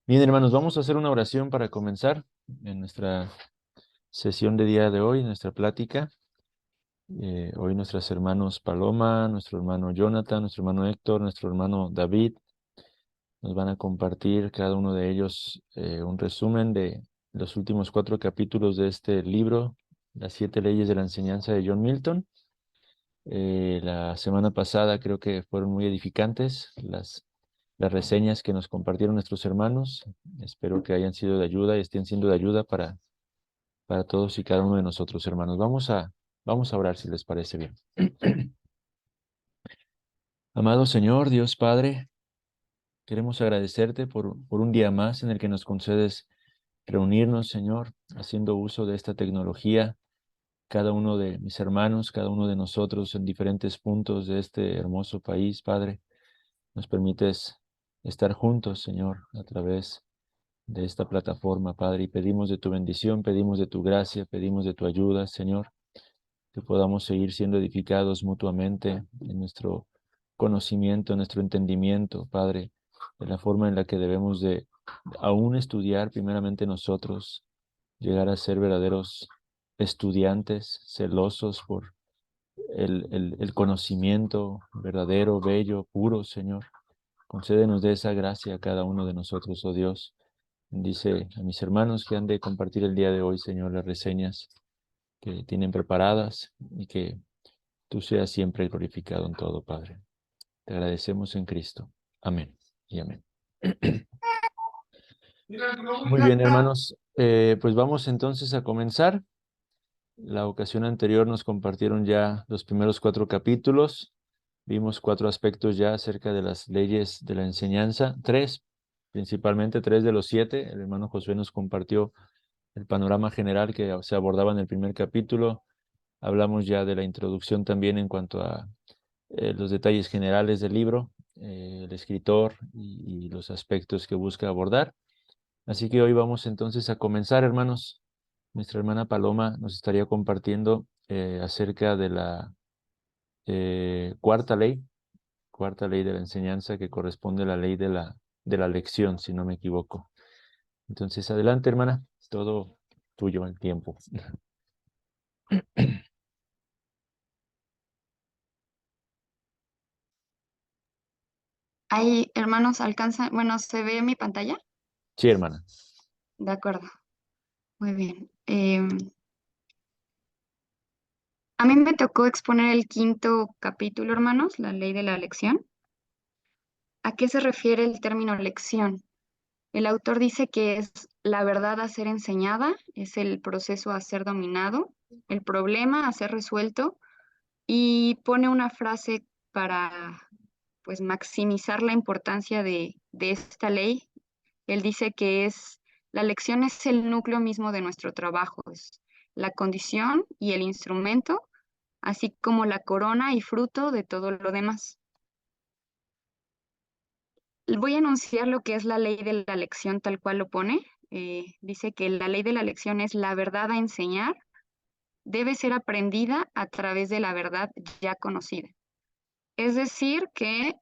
Bien, hermanos, vamos a hacer una oración para comenzar en nuestra sesión de día de hoy, nuestra plática. Hoy nuestros hermanos Paloma, nuestro hermano Jonathan, nuestro hermano Héctor, nuestro hermano David nos van a compartir cada uno de ellos un resumen de los últimos 4 capítulos de este libro, Las 7 leyes de la enseñanza de John Milton. La semana pasada creo que fueron muy edificantes las reseñas que nos compartieron nuestros hermanos. Espero que hayan sido de ayuda y estén siendo de ayuda para todos y cada uno de nosotros, hermanos. Vamos a orar si les parece bien. Amado Señor, Dios Padre, queremos agradecerte por un día más en el que nos concedes reunirnos, Señor, haciendo uso de esta tecnología. Cada uno de mis hermanos, cada uno de nosotros en diferentes puntos de este hermoso país, Padre, nos permites estar juntos, Señor, a través de esta plataforma, Padre, y pedimos de tu bendición, pedimos de tu gracia, pedimos de tu ayuda, Señor, que podamos seguir siendo edificados mutuamente en nuestro conocimiento, en nuestro entendimiento, Padre, de la forma en la que debemos de aún estudiar primeramente nosotros, llegar a ser verdaderos estudiantes, celosos por el conocimiento verdadero, bello, puro, Señor. Concédenos de esa gracia a cada uno de nosotros, oh Dios. Bendice a mis hermanos que han de compartir el día de hoy, Señor, las reseñas que tienen preparadas y que tú seas siempre glorificado en todo, Padre. Te agradecemos en Cristo. Amén y amén. Muy bien, hermanos. Pues vamos entonces a comenzar. La ocasión anterior nos compartieron ya los primeros 4 capítulos. Vimos 4 aspectos ya acerca de las leyes de la enseñanza. 3, principalmente 3 de los 7. El hermano Josué nos compartió el panorama general que se abordaba en el primer capítulo. Hablamos ya de la introducción también en cuanto a los detalles generales del libro, el escritor y los aspectos que busca abordar. Así que hoy vamos entonces a comenzar, hermanos. Nuestra hermana Paloma nos estaría compartiendo acerca de la cuarta ley de la enseñanza, que corresponde a la ley de la lección, si no me equivoco. Entonces, adelante, hermana, todo tuyo el tiempo. Ahí, hermanos, alcanza, bueno, ¿se ve mi pantalla? Sí, hermana. De acuerdo, muy bien. A mí me tocó exponer el quinto capítulo, hermanos, la ley de la lección. ¿A qué se refiere el término lección? El autor dice que es la verdad a ser enseñada, es el proceso a ser dominado, el problema a ser resuelto, y pone una frase para, pues, maximizar la importancia de esta ley. Él dice que la lección es el núcleo mismo de nuestro trabajo, es la condición y el instrumento, así como la corona y fruto de todo lo demás. Voy a enunciar lo que es la ley de la lección tal cual lo pone. Dice que la ley de la lección es la verdad a enseñar, debe ser aprendida a través de la verdad ya conocida. Es decir, que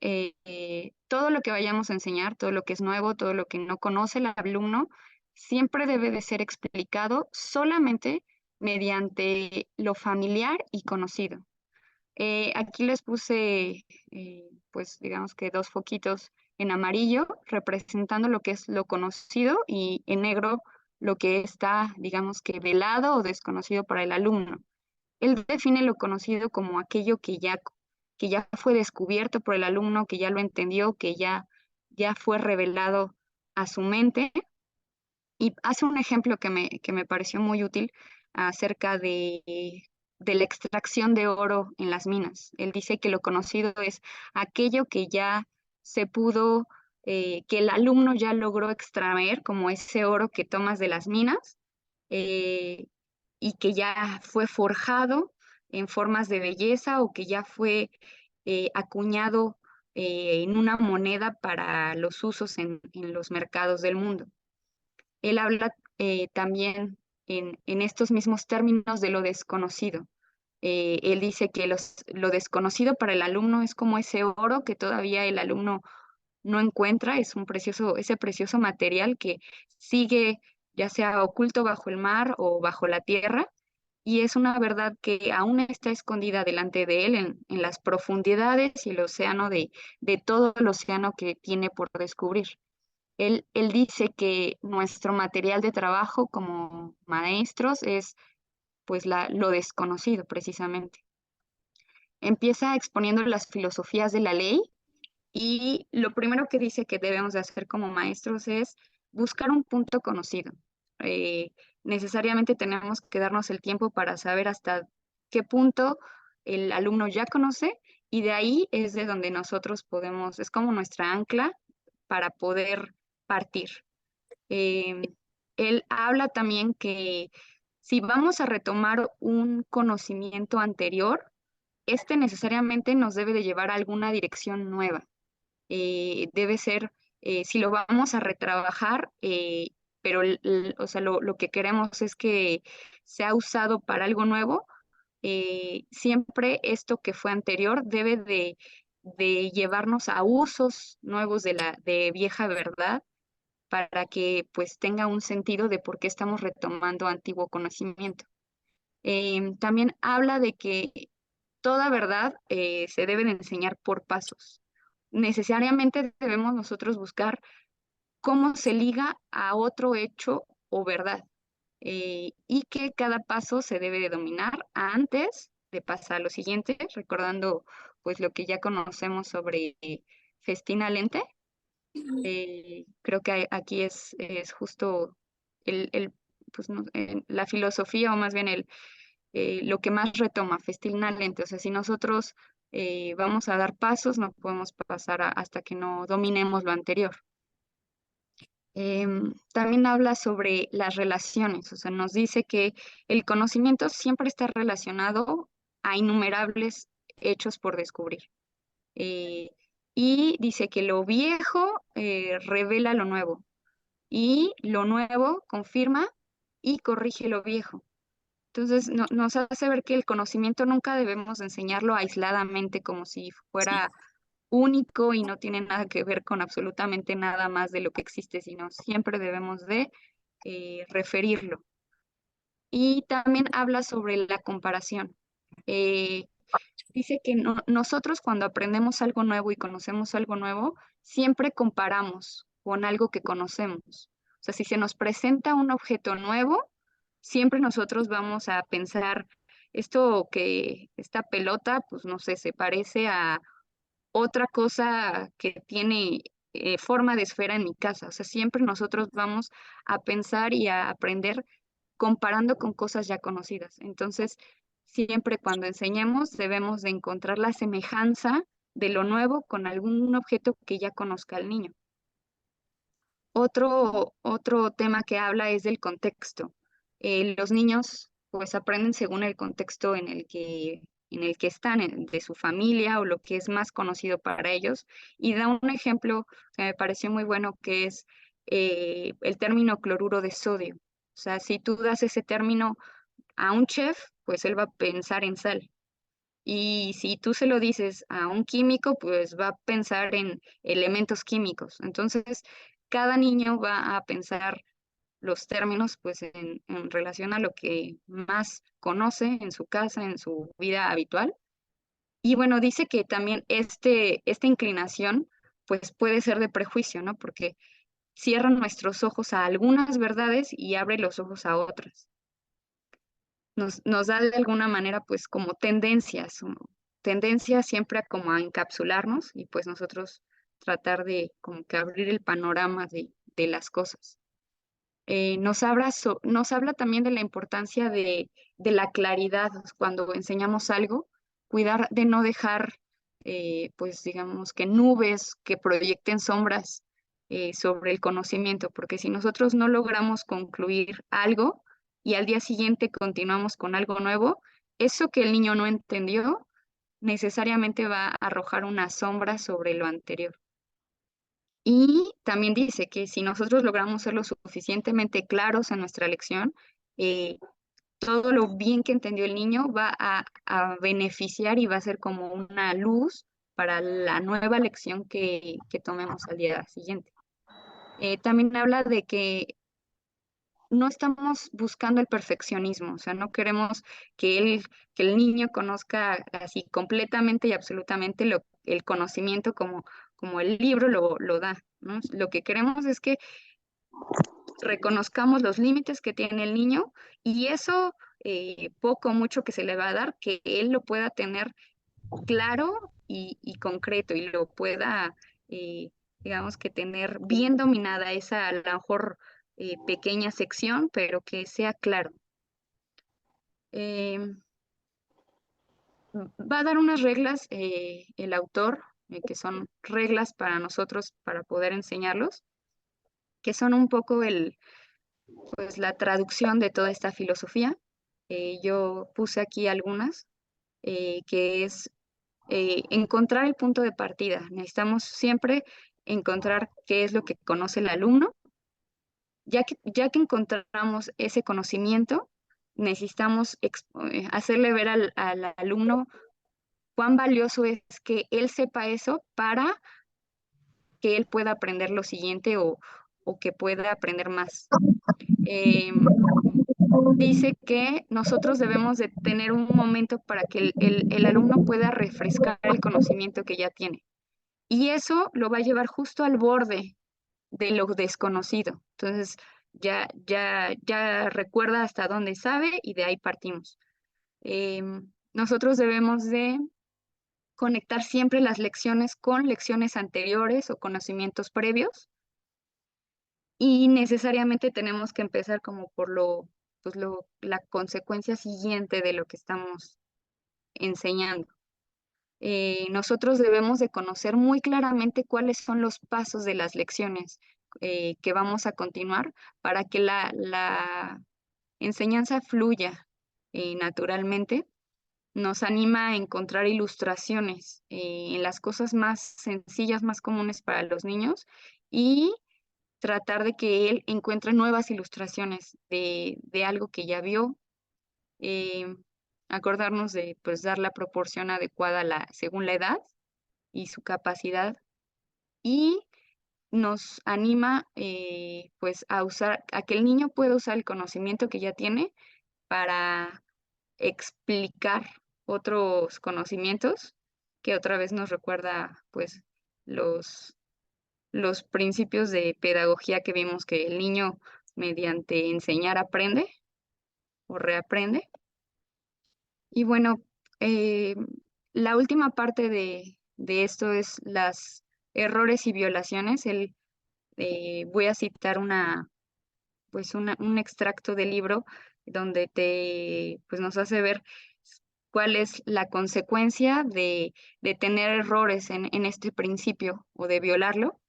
todo lo que vayamos a enseñar, todo lo que es nuevo, todo lo que no conoce el alumno, siempre debe de ser explicado solamente mediante lo familiar y conocido. Aquí les puse, pues digamos que 2 foquitos en amarillo representando lo que es lo conocido y en negro lo que está, digamos que velado o desconocido para el alumno. Él define lo conocido como aquello que ya fue descubierto por el alumno, que ya lo entendió, ya fue revelado a su mente. Y hace un ejemplo que me pareció muy útil acerca de la extracción de oro en las minas. Él dice que lo conocido es aquello que ya se pudo, que el alumno ya logró extraer, como ese oro que tomas de las minas, eh, y que ya fue forjado en formas de belleza o que ya fue acuñado en una moneda para los usos en los mercados del mundo. Él habla también en estos mismos términos de lo desconocido. Él dice que lo desconocido para el alumno es como ese oro que todavía el alumno no encuentra, es ese precioso material que sigue ya sea oculto bajo el mar o bajo la tierra, y es una verdad que aún está escondida delante de él en las profundidades y el océano de todo el océano que tiene por descubrir. Él dice que nuestro material de trabajo como maestros es pues lo desconocido precisamente. Empieza exponiendo las filosofías de la ley y lo primero que dice que debemos de hacer como maestros es buscar un punto conocido. Eh, Necesariamente tenemos que darnos el tiempo para saber hasta qué punto el alumno ya conoce y de ahí es de donde nosotros podemos, es como nuestra ancla para poder partir. Él habla también que si vamos a retomar un conocimiento anterior, este necesariamente nos debe de llevar a alguna dirección nueva. Debe ser, si lo vamos a retrabajar, pero o sea, lo que queremos es que sea usado para algo nuevo, siempre esto que fue anterior debe de llevarnos a usos nuevos de vieja verdad para que pues tenga un sentido de por qué estamos retomando antiguo conocimiento. También habla de que toda verdad se debe de enseñar por pasos. Necesariamente debemos nosotros buscar cómo se liga a otro hecho o verdad, y que cada paso se debe de dominar antes de pasar a lo siguiente, recordando pues lo que ya conocemos sobre Festina Lente. Creo que aquí es justo pues, la filosofía o más bien lo que más retoma Festina Lente. O sea, si nosotros vamos a dar pasos, no podemos pasar hasta que no dominemos lo anterior. También habla sobre las relaciones, o sea, nos dice que el conocimiento siempre está relacionado a innumerables hechos por descubrir. Eh, y dice que lo viejo revela lo nuevo y lo nuevo confirma y corrige lo viejo. Entonces, nos hace ver que el conocimiento nunca debemos enseñarlo aisladamente como si fuera único y no tiene nada que ver con absolutamente nada más de lo que existe, sino siempre debemos de referirlo. Y también habla sobre la comparación. Eh, Dice que nosotros cuando aprendemos algo nuevo y conocemos algo nuevo, siempre comparamos con algo que conocemos. O sea, si se nos presenta un objeto nuevo, siempre nosotros vamos a pensar, esta pelota, pues no sé, se parece a otra cosa que tiene forma de esfera en mi casa. O sea, siempre nosotros vamos a pensar y a aprender comparando con cosas ya conocidas. Entonces, siempre cuando enseñemos debemos de encontrar la semejanza de lo nuevo con algún objeto que ya conozca el niño. Otro tema que habla es del contexto. Los niños pues aprenden según el contexto en el que están, de su familia o lo que es más conocido para ellos. Y da un ejemplo que me pareció muy bueno, que es el término cloruro de sodio. O sea, si tú das ese término a un chef, pues él va a pensar en sal. Y si tú se lo dices a un químico, pues va a pensar en elementos químicos. Entonces, cada niño va a pensar los términos pues en relación a lo que más conoce en su casa, en su vida habitual. Y bueno, dice que también esta inclinación pues puede ser de prejuicio, ¿no? Porque cierra nuestros ojos a algunas verdades y abre los ojos a otras. Nos da de alguna manera pues como tendencias siempre a como a encapsularnos y pues nosotros tratar de como que abrir el panorama de las cosas. Nos habla también de la importancia de la claridad cuando enseñamos algo, cuidar de no dejar, pues digamos que nubes que proyecten sombras sobre el conocimiento, porque si nosotros no logramos concluir algo y al día siguiente continuamos con algo nuevo, eso que el niño no entendió necesariamente va a arrojar una sombra sobre lo anterior. Y también dice que si nosotros logramos ser lo suficientemente claros en nuestra lección, eh, todo lo bien que entendió el niño va a beneficiar y va a ser como una luz para la nueva lección que tomemos al día siguiente. También habla de que no estamos buscando el perfeccionismo, o sea, no queremos que el niño conozca así completamente y absolutamente el conocimiento como el libro lo da, ¿no? Lo que queremos es que reconozcamos los límites que tiene el niño y eso poco o mucho que se le va a dar, que él lo pueda tener claro y concreto y lo pueda, eh, digamos que tener bien dominada esa a lo mejor pequeña sección, pero que sea claro. Em, Va a dar unas reglas el autor, que son reglas para nosotros para poder enseñarlos, que son un poco pues, la traducción de toda esta filosofía. Yo puse aquí algunas, que es encontrar el punto de partida. Necesitamos siempre encontrar qué es lo que conoce el alumno. Ya que encontramos ese conocimiento, necesitamos hacerle ver al alumno cuán valioso es que él sepa eso para que él pueda aprender lo siguiente o que pueda aprender más. Em, Dice que nosotros debemos de tener un momento para que el alumno pueda refrescar el conocimiento que ya tiene. Y eso lo va a llevar justo al borde de lo desconocido. Entonces, ya recuerda hasta dónde sabe y de ahí partimos. Nosotros debemos de conectar siempre las lecciones con lecciones anteriores o conocimientos previos y necesariamente tenemos que empezar como por la consecuencia siguiente de lo que estamos enseñando. Nosotros debemos de conocer muy claramente cuáles son los pasos de las lecciones que vamos a continuar para que la enseñanza fluya naturalmente. Nos anima a encontrar ilustraciones en las cosas más sencillas, más comunes para los niños y tratar de que él encuentre nuevas ilustraciones de algo que ya vio, eh, acordarnos de pues dar la proporción adecuada según la edad y su capacidad y nos anima pues a que el niño pueda usar el conocimiento que ya tiene para explicar otros conocimientos que otra vez nos recuerda pues los, los principios de pedagogía que vimos que el niño mediante enseñar aprende o reaprende. Y bueno, eh, la última parte de esto es las errores y violaciones. Voy a citar un extracto del libro donde pues nos hace ver cuál es la consecuencia de tener errores en este principio o de violarlo.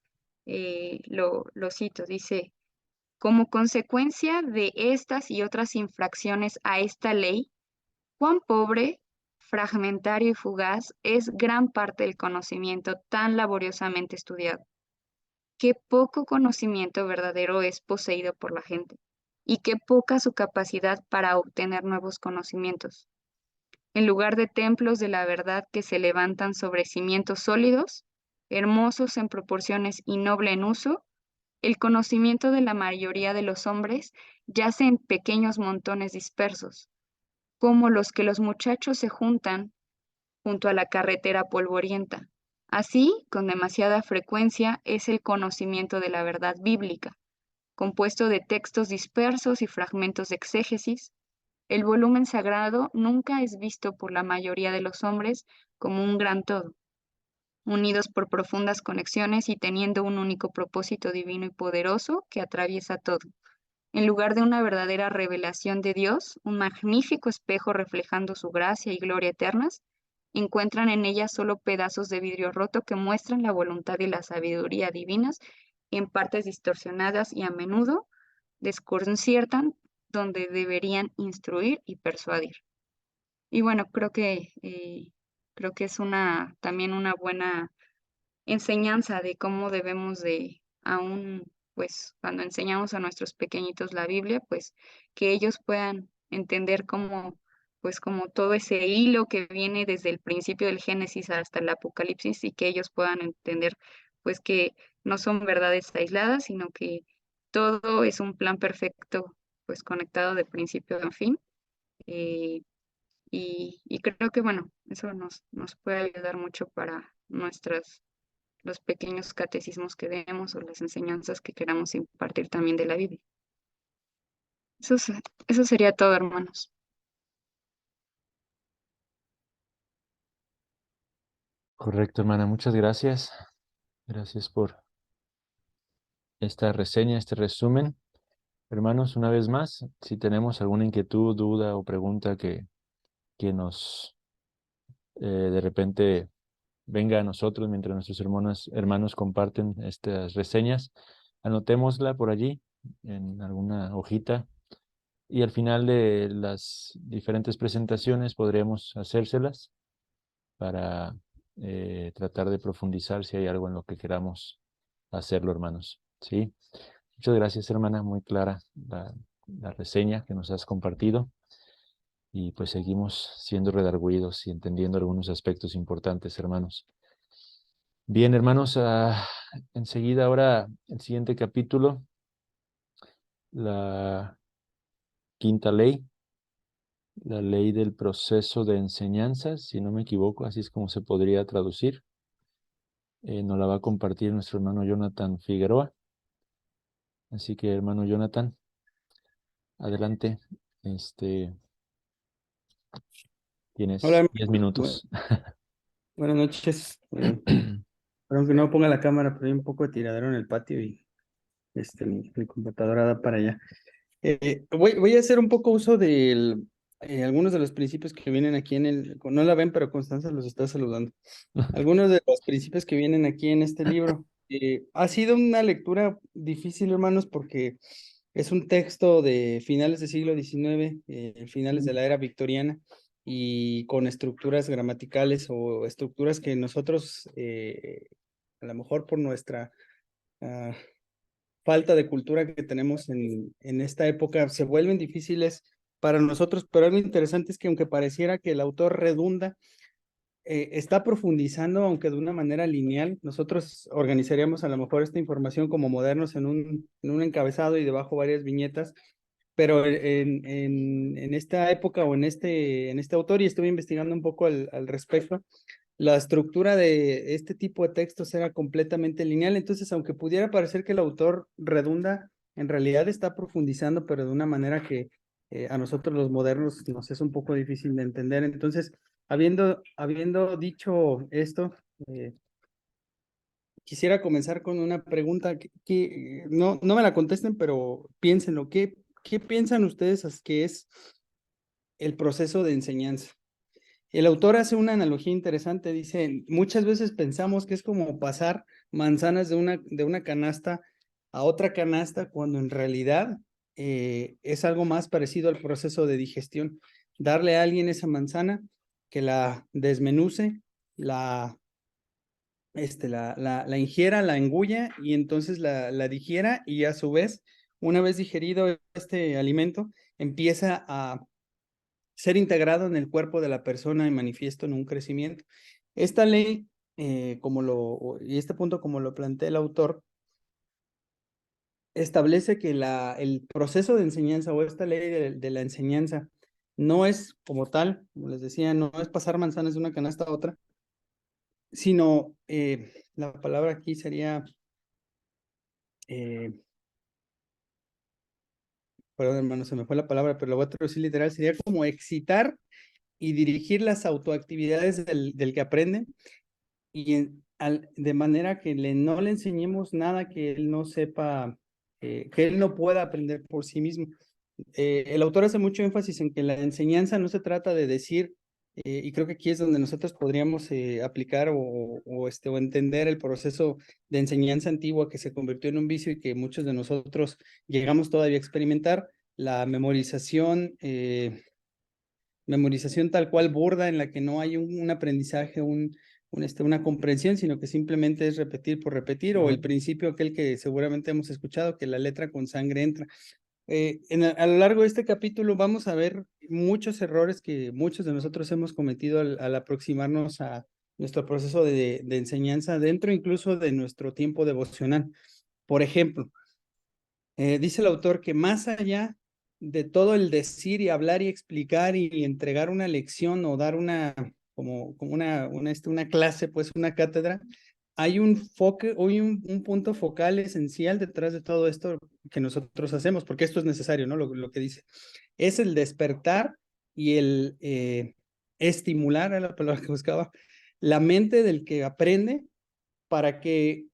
Lo cito, dice, como consecuencia de estas y otras infracciones a esta ley, cuán pobre, fragmentario y fugaz es gran parte del conocimiento tan laboriosamente estudiado. Qué poco conocimiento verdadero es poseído por la gente y qué poca su capacidad para obtener nuevos conocimientos. En lugar de templos de la verdad que se levantan sobre cimientos sólidos, hermosos en proporciones y noble en uso, el conocimiento de la mayoría de los hombres yace en pequeños montones dispersos, como los que los muchachos se juntan junto a la carretera polvorienta. Así, con demasiada frecuencia, es el conocimiento de la verdad bíblica, compuesto de textos dispersos y fragmentos de exégesis. El volumen sagrado nunca es visto por la mayoría de los hombres como un gran todo, unidos por profundas conexiones y teniendo un único propósito divino y poderoso que atraviesa todo. En lugar de una verdadera revelación de Dios, un magnífico espejo reflejando su gracia y gloria eternas, encuentran en ella solo pedazos de vidrio roto que muestran la voluntad y la sabiduría divinas en partes distorsionadas y a menudo desconciertan donde deberían instruir y persuadir. Y bueno, creo que es también una buena enseñanza de cómo debemos de, aún, pues, cuando enseñamos a nuestros pequeñitos la Biblia, pues, que ellos puedan entender pues como todo ese hilo que viene desde el principio del Génesis hasta el Apocalipsis y que ellos puedan entender pues que no son verdades aisladas, sino que todo es un plan perfecto, pues conectado de principio a fin. eh, y creo que, bueno, eso nos puede ayudar mucho para los pequeños catecismos que demos o las enseñanzas que queramos impartir también de la Biblia. Eso sería todo, hermanos. Correcto, hermana. Muchas gracias. Gracias por esta reseña, este resumen. Hermanos, una vez más, si tenemos alguna inquietud, duda o pregunta que nos de repente venga a nosotros mientras nuestros hermanos comparten estas reseñas, anotémosla por allí en alguna hojita y al final de las diferentes presentaciones podremos hacérselas para tratar de profundizar si hay algo en lo que queramos hacerlo, hermanos. ¿Sí? Muchas gracias, hermana. Muy clara la reseña que nos has compartido. Y pues seguimos siendo redargüidos y entendiendo algunos aspectos importantes, hermanos. Bien, hermanos, enseguida ahora el siguiente capítulo, la quinta ley, la ley del proceso de enseñanza, si no me equivoco, así es como se podría traducir. Nos la va a compartir nuestro hermano Jonathan Figueroa. Así que, hermano Jonathan, adelante. Tienes Hola, 10 bu- minutos. buenas noches. Perdón que no ponga la cámara, pero hay un poco de tiradero en el patio y mi computadora da para allá. Voy a hacer un poco uso de algunos de los principios que vienen aquí no la ven, pero Constanza los está saludando. Algunos de los principios que vienen aquí en este libro. Ha sido una lectura difícil, hermanos, porque es un texto de finales del siglo XIX, finales de la era victoriana, y con estructuras gramaticales o estructuras que nosotros, a lo mejor por nuestra ah, falta de cultura que tenemos en esta época, se vuelven difíciles para nosotros, pero algo interesante es que aunque pareciera que el autor redunda, está profundizando, aunque de una manera lineal. Nosotros organizaríamos a lo mejor esta información como modernos en un encabezado y debajo varias viñetas, pero en esta época o en este autor, y estuve investigando un poco al respecto, la estructura de este tipo de textos era completamente lineal. Entonces, aunque pudiera parecer que el autor redunda, en realidad está profundizando, pero de una manera que a nosotros los modernos nos es un poco difícil de entender. Entonces, habiendo dicho esto, quisiera comenzar con una pregunta que no me la contesten, pero piénsenlo. ¿Qué piensan ustedes que es el proceso de enseñanza? El autor hace una analogía interesante, dice, muchas veces pensamos que es como pasar manzanas de una canasta a otra canasta, cuando en realidad es algo más parecido al proceso de digestión. Darle a alguien esa manzana, que la desmenuce, la ingiera, la engulla y entonces la digiera, y a su vez, una vez digerido este alimento, empieza a ser integrado en el cuerpo de la persona y manifiesto en un crecimiento. Esta ley, y este punto como lo plantea el autor, establece que el proceso de enseñanza o esta ley de la enseñanza no es como tal, como les decía, no es pasar manzanas de una canasta a otra, sino la palabra aquí sería, perdón hermano, se me fue la palabra, pero lo voy a traducir literal, sería como excitar y dirigir las autoactividades del que aprende, y de manera que no le enseñemos nada que él no sepa, que él no pueda aprender por sí mismo. El autor hace mucho énfasis en que la enseñanza no se trata de decir, y creo que aquí es donde nosotros podríamos aplicar o entender el proceso de enseñanza antigua que se convirtió en un vicio y que muchos de nosotros llegamos todavía a experimentar, la memorización tal cual burda, en la que no hay un aprendizaje, una comprensión, sino que simplemente es repetir por repetir, o el principio aquel que seguramente hemos escuchado, que la letra con sangre entra. A lo largo de este capítulo vamos a ver muchos errores que muchos de nosotros hemos cometido al aproximarnos a nuestro proceso de enseñanza dentro incluso de nuestro tiempo devocional. Por ejemplo, dice el autor que más allá de todo el decir y hablar y explicar y entregar una lección o dar como una clase, pues una cátedra, hay un punto focal esencial detrás de todo esto que nosotros hacemos, porque esto es necesario, ¿no? Lo que dice. Es el despertar y el estimular, a la palabra que buscaba, la mente del que aprende para que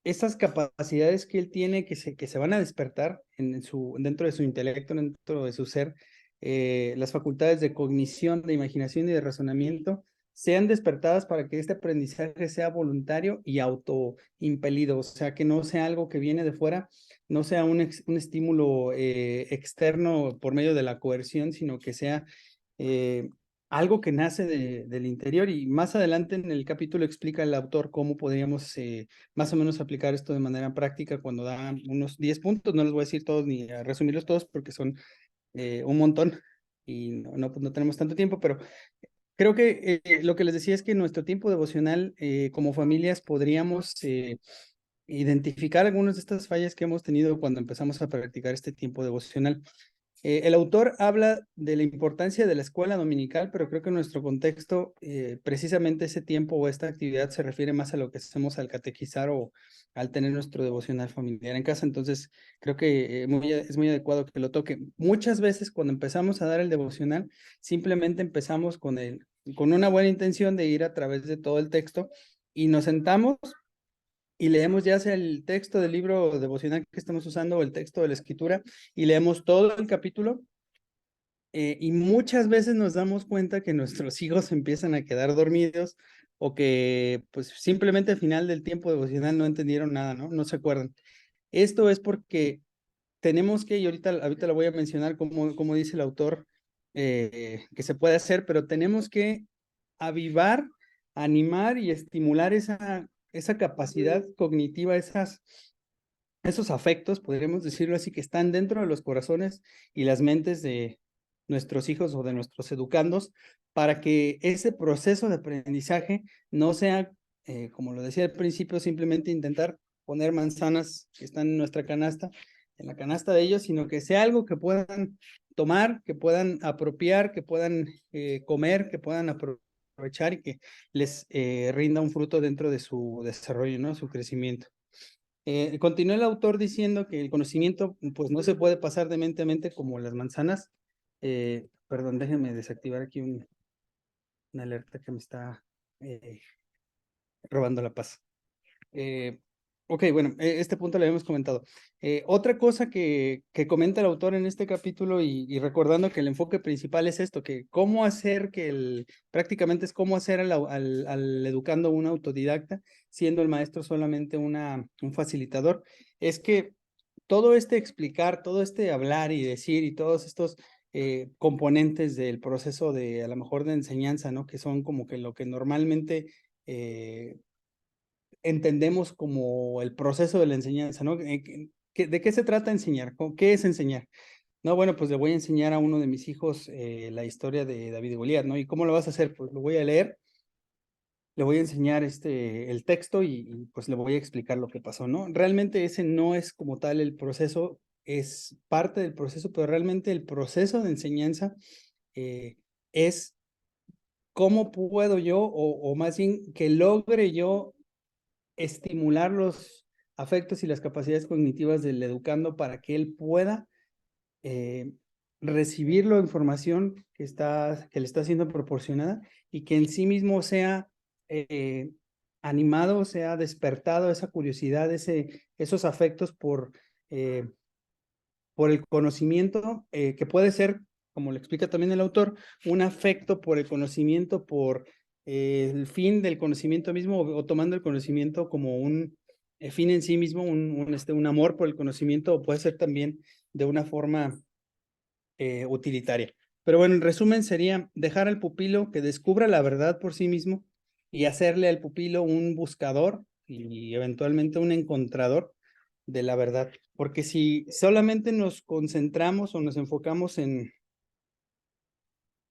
esas capacidades que él tiene que se van a despertar dentro de su intelecto, dentro de su ser, las facultades de cognición, de imaginación y de razonamiento sean despertadas para que este aprendizaje sea voluntario y autoimpelido, o sea, que no sea algo que viene de fuera, no sea un estímulo externo por medio de la coerción, sino que sea algo que nace del interior. Y más adelante en el capítulo explica el autor cómo podríamos más o menos aplicar esto de manera práctica cuando da unos 10 puntos. No les voy a decir todos ni a resumirlos todos porque son un montón y no tenemos tanto tiempo, pero creo que lo que les decía es que en nuestro tiempo devocional como familias podríamos identificar algunas de estas fallas que hemos tenido cuando empezamos a practicar este tiempo devocional. El autor habla de la importancia de la escuela dominical, pero creo que en nuestro contexto, precisamente ese tiempo o esta actividad se refiere más a lo que hacemos al catequizar o al tener nuestro devocional familiar en casa. Entonces, creo que es muy adecuado que lo toque. Muchas veces cuando empezamos a dar el devocional, simplemente empezamos con una buena intención de ir a través de todo el texto y nos sentamos y leemos ya sea el texto del libro devocional que estamos usando o el texto de la escritura y leemos todo el capítulo y muchas veces nos damos cuenta que nuestros hijos empiezan a quedar dormidos o que pues simplemente al final del tiempo devocional no entendieron nada, ¿no? No se acuerdan. Esto es porque tenemos que, y ahorita lo voy a mencionar como dice el autor, que se puede hacer, pero tenemos que avivar, animar y estimular esa capacidad cognitiva, esos afectos, podríamos decirlo así, que están dentro de los corazones y las mentes de nuestros hijos o de nuestros educandos, para que ese proceso de aprendizaje no sea, como lo decía al principio, simplemente intentar poner manzanas que están en nuestra canasta, en la canasta de ellos, sino que sea algo que puedan tomar, que puedan apropiar, que puedan comer, que puedan aprovechar y que les rinda un fruto dentro de su desarrollo, ¿no? Su crecimiento. Continúa el autor diciendo que el conocimiento pues no se puede pasar de mente a mente como las manzanas. Perdón, déjenme desactivar aquí una alerta que me está robando la paz. Ok, bueno, este punto lo habíamos comentado. Otra cosa que comenta el autor en este capítulo y recordando que el enfoque principal es esto, que cómo hacer prácticamente es cómo hacer al educando un autodidacta, siendo el maestro solamente un facilitador, es que todo este explicar, todo este hablar y decir y todos estos componentes del proceso a lo mejor de enseñanza, ¿no? Que son como que lo que normalmente entendemos como el proceso de la enseñanza, ¿no? ¿De qué se trata enseñar? ¿Qué es enseñar? No, bueno, pues le voy a enseñar a uno de mis hijos la historia de David y Goliat, ¿no? ¿Y cómo lo vas a hacer? Pues lo voy a leer, le voy a enseñar el texto y pues le voy a explicar lo que pasó, ¿no? Realmente ese no es como tal el proceso, es parte del proceso, pero realmente el proceso de enseñanza es cómo puedo yo, o más bien que logre yo estimular los afectos y las capacidades cognitivas del educando para que él pueda recibir la información que le está siendo proporcionada y que en sí mismo sea animado, sea despertado esa curiosidad, esos afectos por el conocimiento, que puede ser, como le explica también el autor, un afecto por el conocimiento, por el fin del conocimiento mismo, o tomando el conocimiento como un fin en sí mismo, un amor por el conocimiento, o puede ser también de una forma utilitaria. Pero bueno, en resumen sería dejar al pupilo que descubra la verdad por sí mismo y hacerle al pupilo un buscador y eventualmente un encontrador de la verdad. Porque si solamente nos concentramos o nos enfocamos en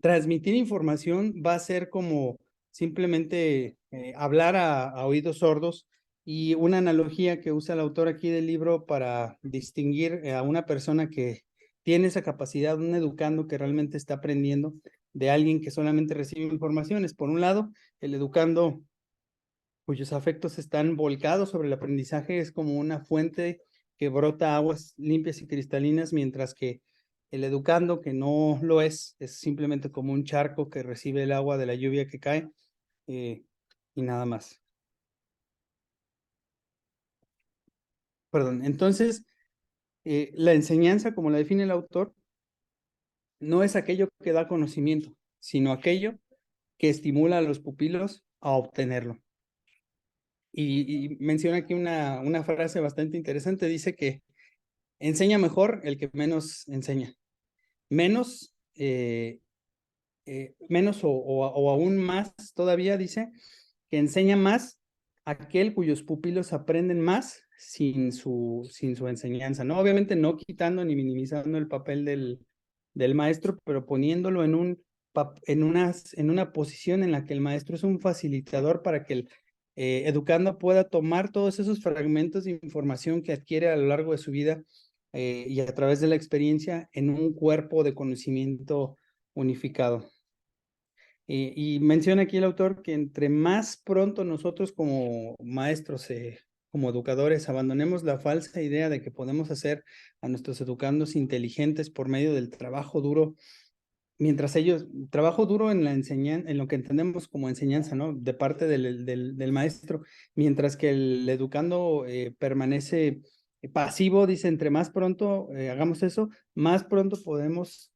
transmitir información, va a ser como simplemente hablar a oídos sordos. Y una analogía que usa el autor aquí del libro para distinguir a una persona que tiene esa capacidad, un educando que realmente está aprendiendo, de alguien que solamente recibe informaciones. Por un lado, el educando cuyos afectos están volcados sobre el aprendizaje es como una fuente que brota aguas limpias y cristalinas, mientras que el educando, que no lo es simplemente como un charco que recibe el agua de la lluvia que cae y nada más. Perdón, entonces, la enseñanza, como la define el autor, no es aquello que da conocimiento, sino aquello que estimula a los pupilos a obtenerlo. Y menciona aquí una frase bastante interesante, dice que enseña mejor el que menos enseña. Menos, menos o aún más todavía dice que enseña más aquel cuyos pupilos aprenden más sin su enseñanza, ¿no? Obviamente no quitando ni minimizando el papel del maestro, pero poniéndolo en una posición en la que el maestro es un facilitador para que el educando pueda tomar todos esos fragmentos de información que adquiere a lo largo de su vida y a través de la experiencia en un cuerpo de conocimiento unificado. Y menciona aquí el autor que entre más pronto nosotros como maestros, como educadores, abandonemos la falsa idea de que podemos hacer a nuestros educandos inteligentes por medio del trabajo duro, mientras ellos, trabajo duro en la enseñanza, en lo que entendemos como enseñanza, ¿no? De parte del maestro, mientras que el educando permanece pasivo, dice, entre más pronto hagamos eso, más pronto podemos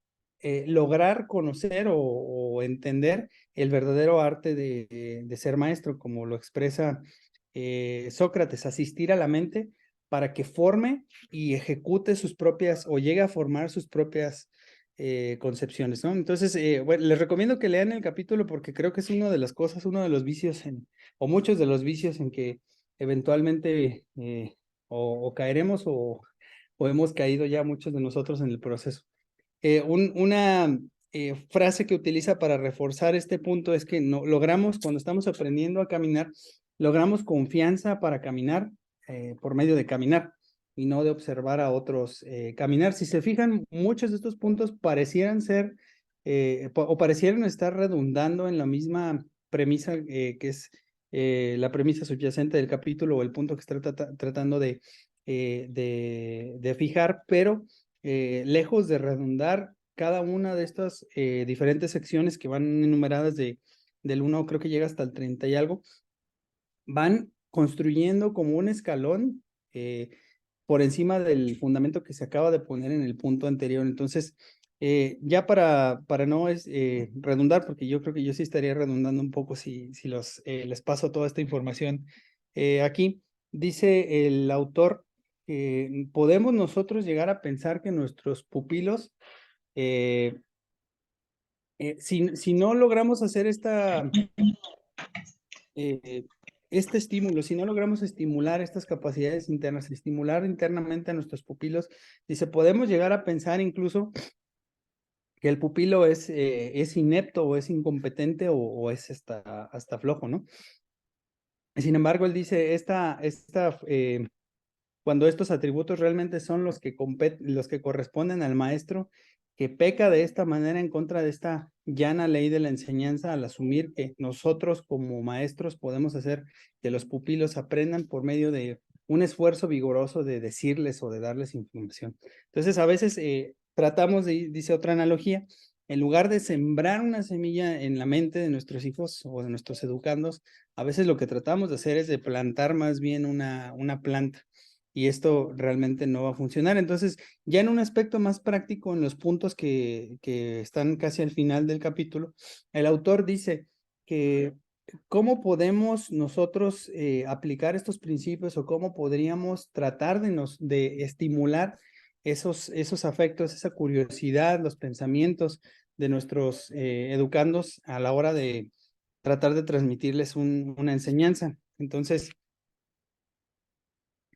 lograr conocer o entender el verdadero arte de ser maestro, como lo expresa Sócrates, asistir a la mente para que forme y ejecute sus propias, o llegue a formar sus propias concepciones, ¿no? Entonces, bueno, les recomiendo que lean el capítulo porque creo que es una de las cosas, uno de los vicios o muchos de los vicios en que eventualmente o caeremos o hemos caído ya muchos de nosotros en el proceso. Una frase que utiliza para reforzar este punto es que no, logramos, cuando estamos aprendiendo a caminar, logramos confianza para caminar por medio de caminar y no de observar a otros caminar. Si se fijan, muchos de estos puntos parecieran ser o parecieran estar redundando en la misma premisa que es la premisa subyacente del capítulo o el punto que está tratando de fijar, pero lejos de redundar, cada una de estas diferentes secciones que van enumeradas del 1, creo que llega hasta el 30 y algo, van construyendo como un escalón por encima del fundamento que se acaba de poner en el punto anterior. Entonces, ya para no redundar, porque yo creo que yo sí estaría redundando un poco si les paso toda esta información aquí, dice el autor que podemos nosotros llegar a pensar que nuestros pupilos, si no logramos hacer este estímulo, si no logramos estimular estas capacidades internas, estimular internamente a nuestros pupilos, dice, podemos llegar a pensar incluso que el pupilo es inepto o es incompetente o es hasta flojo, ¿no? Sin embargo, él dice, cuando estos atributos realmente son los que corresponden al maestro, que peca de esta manera en contra de esta llana ley de la enseñanza al asumir que nosotros como maestros podemos hacer que los pupilos aprendan por medio de un esfuerzo vigoroso de decirles o de darles información. Entonces, a veces tratamos dice otra analogía, en lugar de sembrar una semilla en la mente de nuestros hijos o de nuestros educandos, a veces lo que tratamos de hacer es de plantar más bien una planta. Y esto realmente no va a funcionar. Entonces, ya en un aspecto más práctico, en los puntos que están casi al final del capítulo, el autor dice que cómo podemos nosotros aplicar estos principios o cómo podríamos tratar de estimular esos afectos, esa curiosidad, los pensamientos de nuestros educandos a la hora de tratar de transmitirles una enseñanza. Entonces,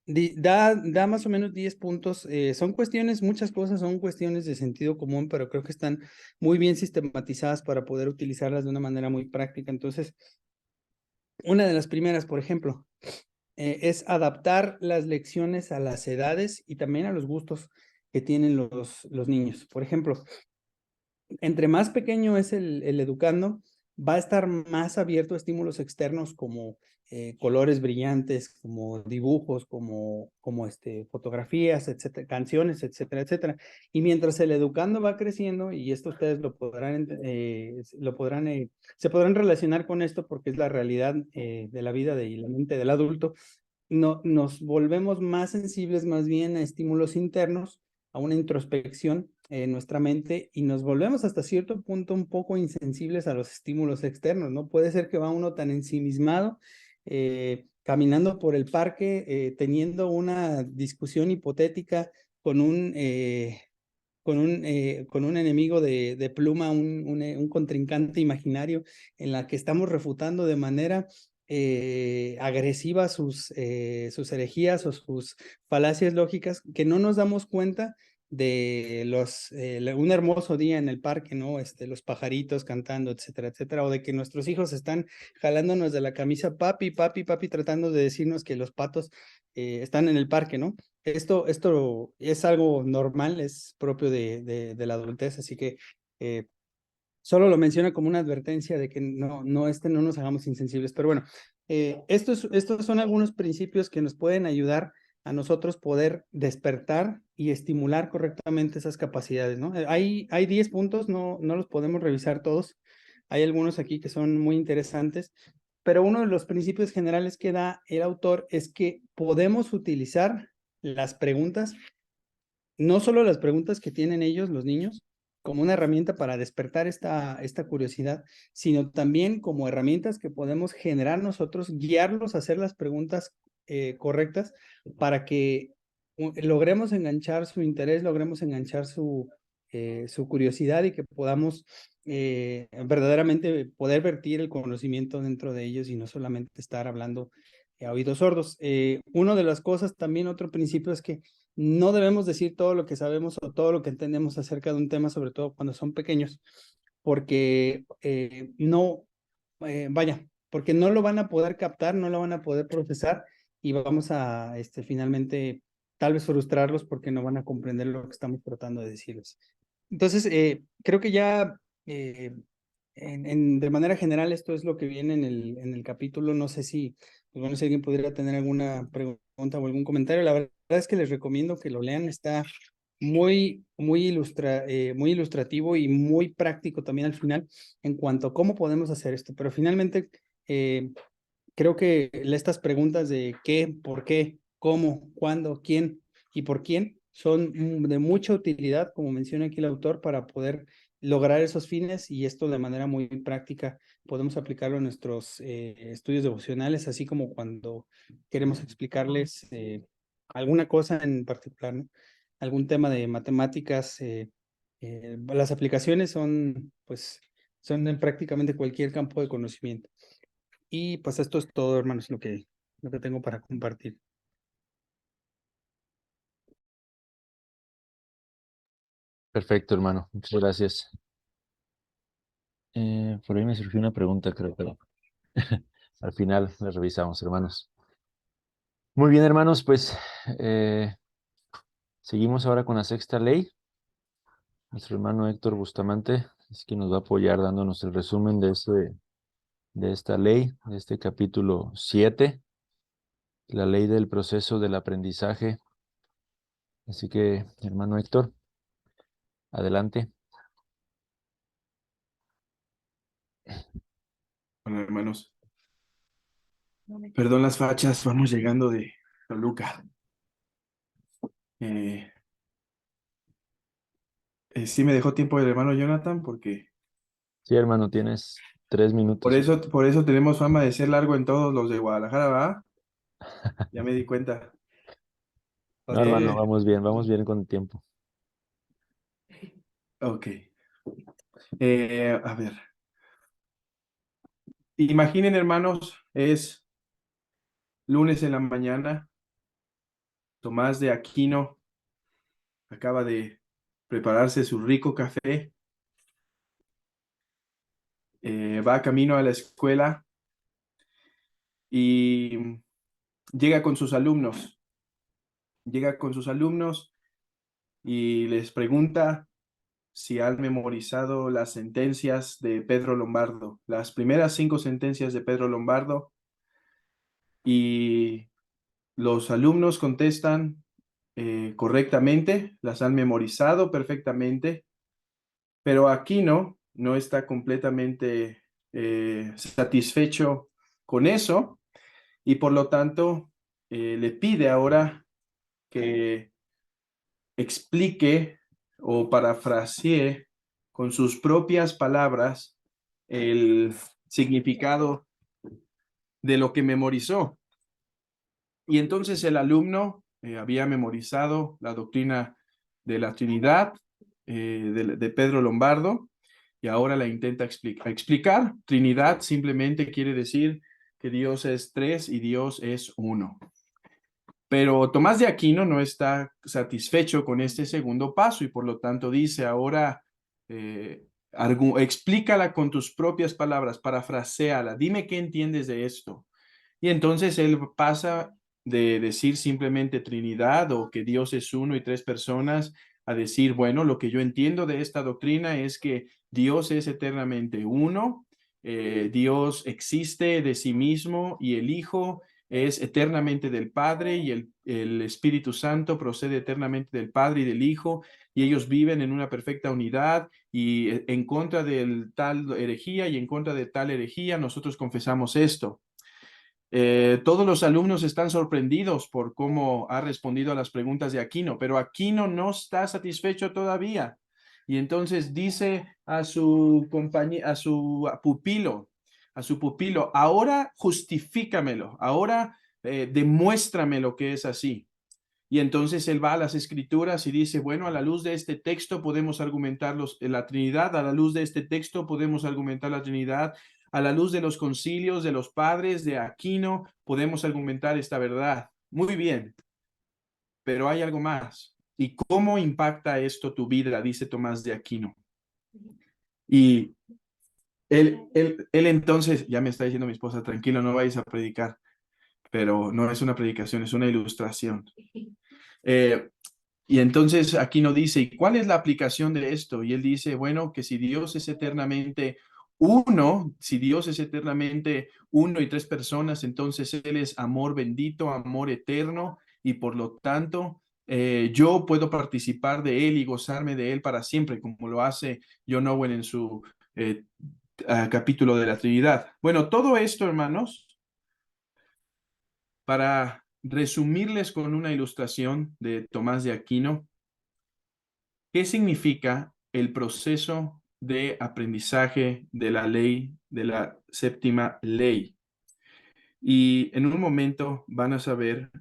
Da más o menos 10 puntos. Son cuestiones, muchas cosas son cuestiones de sentido común, pero creo que están muy bien sistematizadas para poder utilizarlas de una manera muy práctica. Entonces, una de las primeras, por ejemplo, es adaptar las lecciones a las edades y también a los gustos que tienen los niños. Por ejemplo, entre más pequeño es el educando, va a estar más abierto a estímulos externos como colores brillantes, como dibujos, como fotografías, etcétera, canciones, etcétera, etcétera. Y mientras el educando va creciendo, y esto ustedes se podrán relacionar con esto porque es la realidad de la vida y la mente del adulto, no, nos volvemos más sensibles más bien a estímulos internos, a una introspección en nuestra mente y nos volvemos hasta cierto punto un poco insensibles a los estímulos externos, ¿no? Puede ser que va uno tan ensimismado, caminando por el parque, teniendo una discusión hipotética con con un enemigo de pluma, un contrincante imaginario en la que estamos refutando de manera agresiva sus herejías o sus falacias lógicas, que no nos damos cuenta de un hermoso día en el parque, ¿no? Los pajaritos cantando, etcétera, etcétera, o de que nuestros hijos están jalándonos de la camisa, papi, papi, papi, tratando de decirnos que los patos están en el parque, ¿no? Esto es algo normal, es propio de la adultez, así que solo lo menciona como una advertencia de que no nos hagamos insensibles. Pero bueno, estos son algunos principios que nos pueden ayudar a nosotros poder despertar y estimular correctamente esas capacidades, ¿no? Hay 10 puntos, no los podemos revisar todos. Hay algunos aquí que son muy interesantes, pero uno de los principios generales que da el autor es que podemos utilizar las preguntas, no solo las preguntas que tienen ellos, los niños, como una herramienta para despertar esta curiosidad, sino también como herramientas que podemos generar nosotros, guiarlos a hacer las preguntas correctas para que logremos enganchar su interés, logremos enganchar su curiosidad y que podamos verdaderamente poder vertir el conocimiento dentro de ellos y no solamente estar hablando a oídos sordos. Una de las cosas también, otro principio es que no debemos decir todo lo que sabemos o todo lo que entendemos acerca de un tema, sobre todo cuando son pequeños, porque porque no lo van a poder captar, no lo van a poder procesar y vamos a finalmente tal vez frustrarlos porque no van a comprender lo que estamos tratando de decirles. Entonces, creo que ya de manera general esto es lo que viene en el capítulo. No sé pues bueno, si alguien pudiera tener alguna pregunta o algún comentario. La verdad es que les recomiendo que lo lean. Está muy ilustrativo y muy práctico también al final en cuanto a cómo podemos hacer esto. Pero finalmente, creo que estas preguntas de qué, cómo, cuándo, quién y por quién son de mucha utilidad, como menciona aquí el autor, para poder lograr esos fines y esto de manera muy práctica podemos aplicarlo en nuestros estudios devocionales, así como cuando queremos explicarles alguna cosa en particular, ¿no? Algún tema de matemáticas. Las aplicaciones pues, son en prácticamente cualquier campo de conocimiento. Y pues esto es todo, hermanos, lo que tengo para compartir. Perfecto, hermano. Muchas gracias. Por ahí me surgió una pregunta, creo, pero al final la revisamos, hermanos. Muy bien, hermanos, pues seguimos ahora con la sexta ley. Nuestro hermano Héctor Bustamante es quien nos va a apoyar dándonos el resumen de esta ley, de este capítulo 7, la ley del proceso del aprendizaje. Así que, hermano Héctor, adelante. Bueno, hermanos, perdón las fachas, vamos llegando de Toluca. Sí me dejó tiempo el hermano Jonathan porque Sí, hermano, tienes 3 minutos. por eso tenemos fama de ser largo en todos los de Guadalajara, ¿verdad? Ya me di cuenta. No, hermano, Eh, vamos bien con el tiempo. ok. A ver. Imaginen, hermanos, es lunes en la mañana. Tomás de Aquino acaba de prepararse su rico café, va camino a la escuela y llega con sus alumnos. Llega con sus alumnos y les pregunta si han memorizado las sentencias de Pedro Lombardo, las primeras 5 sentencias de Pedro Lombardo, y los alumnos contestan correctamente, las han memorizado perfectamente, pero Aquino no está completamente satisfecho con eso y por lo tanto le pide ahora que explique o parafrasee con sus propias palabras el significado de lo que memorizó. Y entonces el alumno había memorizado la doctrina de la Trinidad de Pedro Lombardo y ahora la intenta explicar. Trinidad simplemente quiere decir que Dios es 3 y Dios es 1. Pero Tomás de Aquino no está satisfecho con este segundo paso y por lo tanto dice ahora, explícala con tus propias palabras, parafraseala, dime qué entiendes de esto. Y entonces él pasa de decir simplemente Trinidad o que Dios es uno y 3 personas a decir, bueno, lo que yo entiendo de esta doctrina es que Dios es eternamente uno, Dios existe de sí mismo y el Hijo es eternamente del Padre y el Espíritu Santo procede eternamente del Padre y del Hijo y ellos viven en una perfecta unidad y en contra de tal herejía y en contra de tal herejía nosotros confesamos esto. Todos los alumnos están sorprendidos por cómo ha respondido a las preguntas de Aquino, pero Aquino no está satisfecho todavía. Y entonces dice a su compañero, a su pupilo, ahora justifícamelo, ahora demuéstrame lo que es así. Y entonces él va a las escrituras y dice, bueno, a la luz de este texto podemos argumentar la Trinidad, a la luz de este texto podemos argumentar la Trinidad, a la luz de los concilios de los padres de Aquino podemos argumentar esta verdad. Muy bien, pero hay algo más. ¿Y cómo impacta esto tu vida? Dice Tomás de Aquino. Y él entonces, ya me está diciendo mi esposa, tranquilo, no vayas a predicar, pero no es una predicación, es una ilustración. Y entonces aquí nos dice, ¿y cuál es la aplicación de esto? Y él dice, bueno, que si Dios es eternamente uno, si Dios es eternamente uno y 3 personas, entonces Él es amor bendito, amor eterno, y por lo tanto yo puedo participar de Él y gozarme de Él para siempre, como lo hace John Owen en su capítulo de la Trinidad. Bueno, todo esto, hermanos, para resumirles con una ilustración de Tomás de Aquino, ¿qué significa el proceso de aprendizaje de la ley, de la séptima ley? Y en un momento van a saber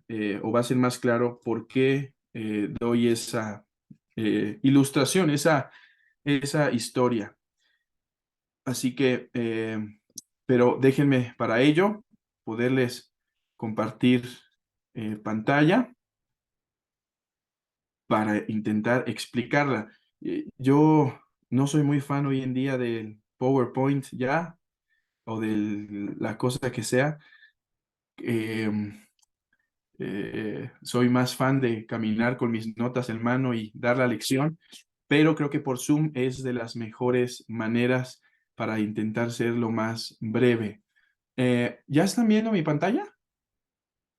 o va a ser más claro por qué doy esa ilustración, esa historia. Así que, pero déjenme para ello poderles compartir pantalla para intentar explicarla. Yo no soy muy fan hoy en día del PowerPoint ya, o de la cosa que sea. Eh, soy más fan de caminar con mis notas en mano y dar la lección, pero creo que por Zoom es de las mejores maneras para intentar ser lo más breve. ¿Ya están viendo mi pantalla?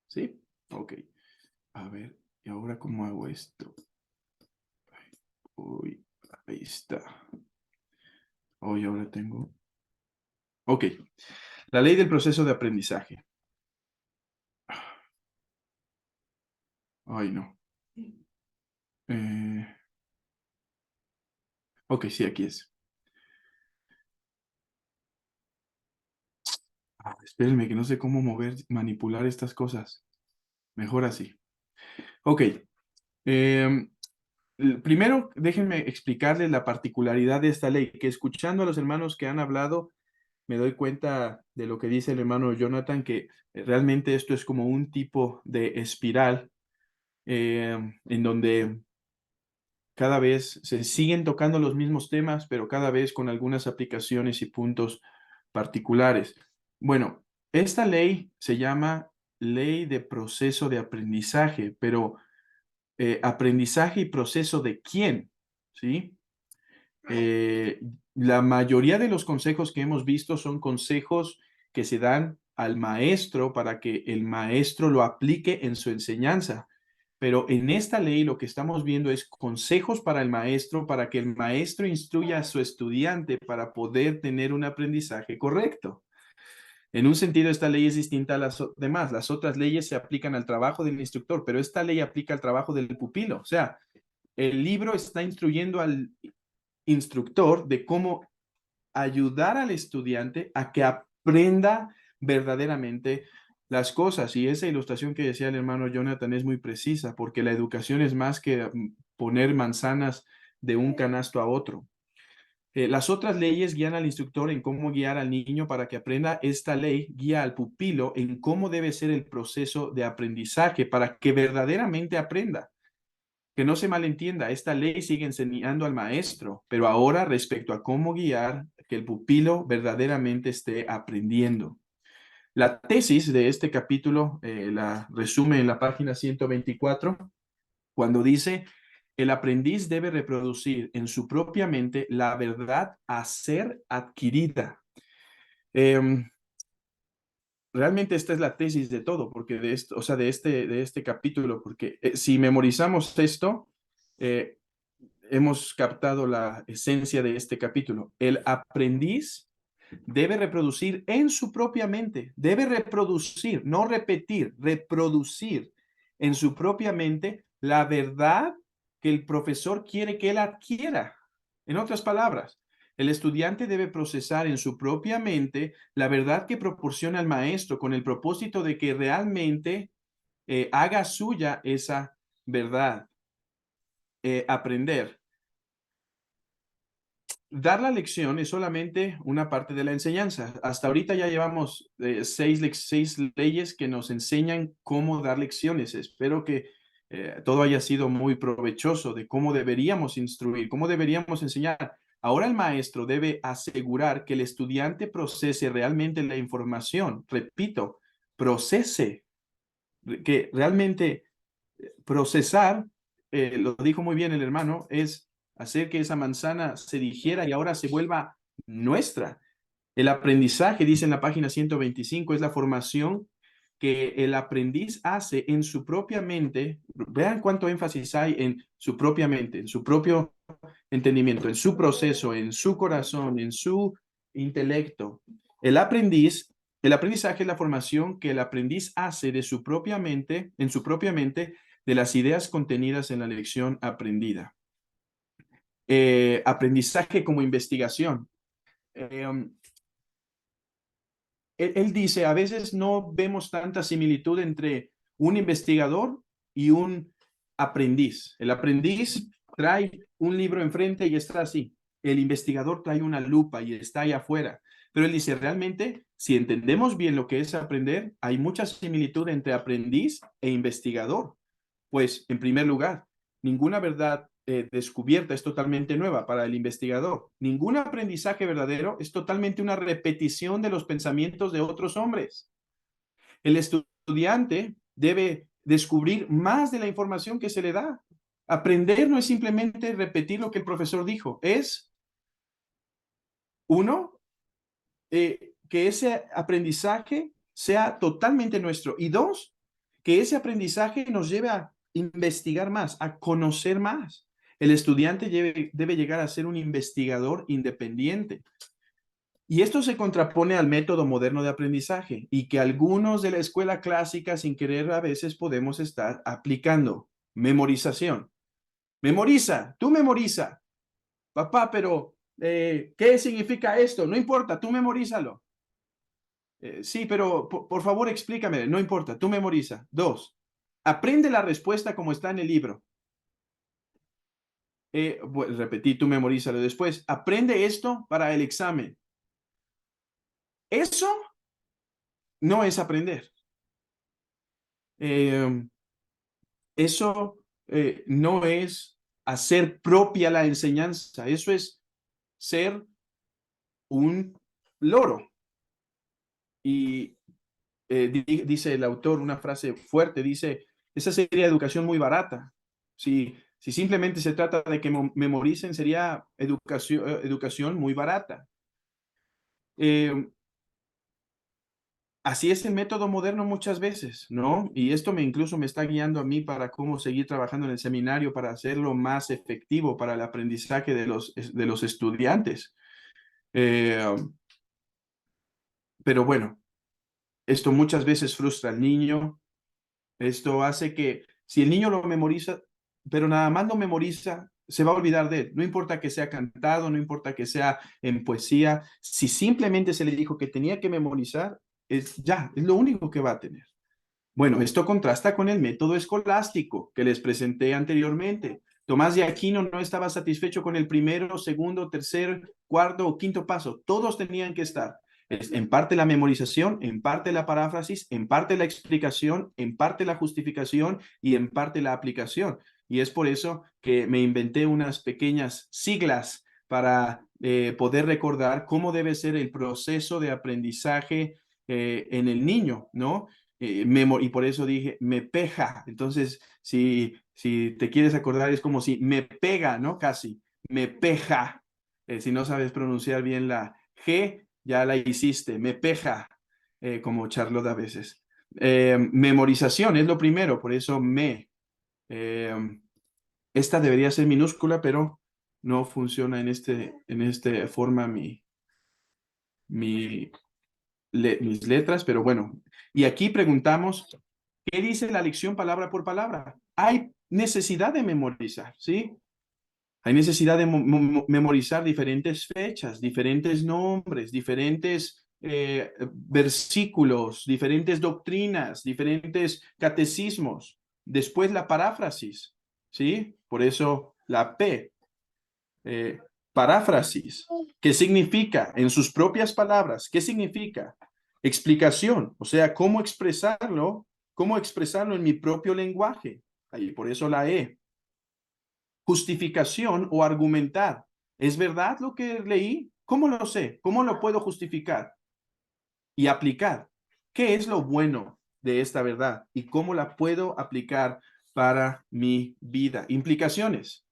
¿Sí? Ok. A ver, ¿y ahora cómo hago esto? Uy, ahí está. Hoy ahora tengo. Ok. La ley del proceso de aprendizaje. Ay, no. Eh, ok, sí, aquí es. Espérenme, que no sé cómo manipular estas cosas. Mejor así. Ok. Primero, déjenme explicarles la particularidad de esta ley, que escuchando a los hermanos que han hablado, me doy cuenta de lo que dice el hermano Jonathan, que realmente esto es como un tipo de espiral en donde cada vez se siguen tocando los mismos temas, pero cada vez con algunas aplicaciones y puntos particulares. Bueno, esta ley se llama Ley de Proceso de Aprendizaje, pero aprendizaje y proceso de quién, ¿sí? La mayoría de los consejos que hemos visto son consejos que se dan al maestro para que el maestro lo aplique en su enseñanza. Pero en esta ley lo que estamos viendo es consejos para el maestro, para que el maestro instruya a su estudiante para poder tener un aprendizaje correcto. En un sentido, esta ley es distinta a las demás. Las otras leyes se aplican al trabajo del instructor, pero esta ley aplica al trabajo del pupilo. O sea, el libro está instruyendo al instructor de cómo ayudar al estudiante a que aprenda verdaderamente las cosas. Y esa ilustración que decía el hermano Jonathan es muy precisa, porque la educación es más que poner manzanas de un canasto a otro. Las otras leyes guían al instructor en cómo guiar al niño para que aprenda. Esta ley guía al pupilo en cómo debe ser el proceso de aprendizaje para que verdaderamente aprenda. Que no se malentienda, esta ley sigue enseñando al maestro, pero ahora respecto a cómo guiar que el pupilo verdaderamente esté aprendiendo. La tesis de este capítulo la resume en la página 124, cuando dice, el aprendiz debe reproducir en su propia mente la verdad a ser adquirida. Realmente esta es la tesis de todo, porque de esto, o sea, de este capítulo, porque si memorizamos esto, hemos captado la esencia de este capítulo. El aprendiz debe reproducir en su propia mente, debe reproducir, no repetir, reproducir en su propia mente la verdad que el profesor quiere que él adquiera. En otras palabras, el estudiante debe procesar en su propia mente la verdad que proporciona el maestro con el propósito de que realmente haga suya esa verdad. Aprender. Dar la lección es solamente una parte de la enseñanza. Hasta ahorita ya llevamos seis leyes que nos enseñan cómo dar lecciones. Espero que todo haya sido muy provechoso de cómo deberíamos instruir, cómo deberíamos enseñar. Ahora el maestro debe asegurar que el estudiante procese realmente la información. Repito, procese, que realmente procesar, lo dijo muy bien el hermano, es hacer que esa manzana se digiera y ahora se vuelva nuestra. El aprendizaje, dice en la página 125, es la formación que el aprendiz hace en su propia mente. Vean cuánto énfasis hay en su propia mente, en su propio entendimiento, en su proceso, en su corazón, en su intelecto. El aprendizaje es la formación que el aprendiz hace de su propia mente, en su propia mente, de las ideas contenidas en la lección aprendida. Aprendizaje como investigación. Él dice, a veces no vemos tanta similitud entre un investigador y un aprendiz. El aprendiz trae un libro enfrente y está así. El investigador trae una lupa y está ahí afuera. Pero él dice, realmente, si entendemos bien lo que es aprender, hay mucha similitud entre aprendiz e investigador. Pues, en primer lugar, ninguna verdad descubierta es totalmente nueva para el investigador. Ningún aprendizaje verdadero es totalmente una repetición de los pensamientos de otros hombres. El estudiante debe descubrir más de la información que se le da. Aprender no es simplemente repetir lo que el profesor dijo, es, uno, que ese aprendizaje sea totalmente nuestro. Y dos, que ese aprendizaje nos lleve a investigar más, a conocer más. El estudiante debe llegar a ser un investigador independiente. Y esto se contrapone al método moderno de aprendizaje y que algunos de la escuela clásica sin querer a veces podemos estar aplicando. Memorización. Memoriza, tú memoriza. Papá, pero ¿qué significa esto? No importa, tú memorízalo. Sí, pero por favor explícame. No importa, tú memoriza. 2. Aprende la respuesta como está en el libro. Repetí, tú memorízalo. Después, aprende esto para el examen. Eso no es aprender. eso no es hacer propia la enseñanza, eso es ser un loro. Y dice el autor una frase fuerte, dice, esa sería educación muy barata. Si simplemente se trata de que memoricen, sería educación muy barata. Así es el método moderno muchas veces, ¿no? Y esto incluso me está guiando a mí para cómo seguir trabajando en el seminario para hacerlo más efectivo para el aprendizaje de los estudiantes. Pero bueno, esto muchas veces frustra al niño. Esto hace que si el niño lo memoriza, pero nada más lo memoriza, se va a olvidar de él. No importa que sea cantado, no importa que sea en poesía. Si simplemente se le dijo que tenía que memorizar, es lo único que va a tener. Bueno, esto contrasta con el método escolástico que les presenté anteriormente. Tomás de Aquino no estaba satisfecho con el primero, segundo, tercer, cuarto o quinto paso. Todos tenían que estar. En parte la memorización, en parte la paráfrasis, en parte la explicación, en parte la justificación y en parte la aplicación. Y es por eso que me inventé unas pequeñas siglas para poder recordar cómo debe ser el proceso de aprendizaje en el niño, ¿no? Y por eso dije, me peja. Entonces, si te quieres acordar, es como si me pega, ¿no? Casi, me peja. Si no sabes pronunciar bien la G, ya la hiciste, me peja, como Charlotte a veces. Memorización es lo primero, por eso esta debería ser minúscula, pero no funciona en esta forma mis letras, pero bueno. Y aquí preguntamos, ¿qué dice la lección palabra por palabra? Hay necesidad de memorizar, ¿sí? Hay necesidad de memorizar diferentes fechas, diferentes nombres, diferentes versículos, diferentes doctrinas, diferentes catecismos. Después la paráfrasis, ¿sí? Por eso la P. Paráfrasis. ¿Qué significa? En sus propias palabras, ¿qué significa? Explicación, o sea, cómo expresarlo en mi propio lenguaje. Ahí, por eso la E. Justificación o argumentar. ¿Es verdad lo que leí? ¿Cómo lo sé? ¿Cómo lo puedo justificar? Y aplicar. ¿Qué es lo bueno de esta verdad? ¿Y cómo la puedo aplicar para mi vida? Implicaciones.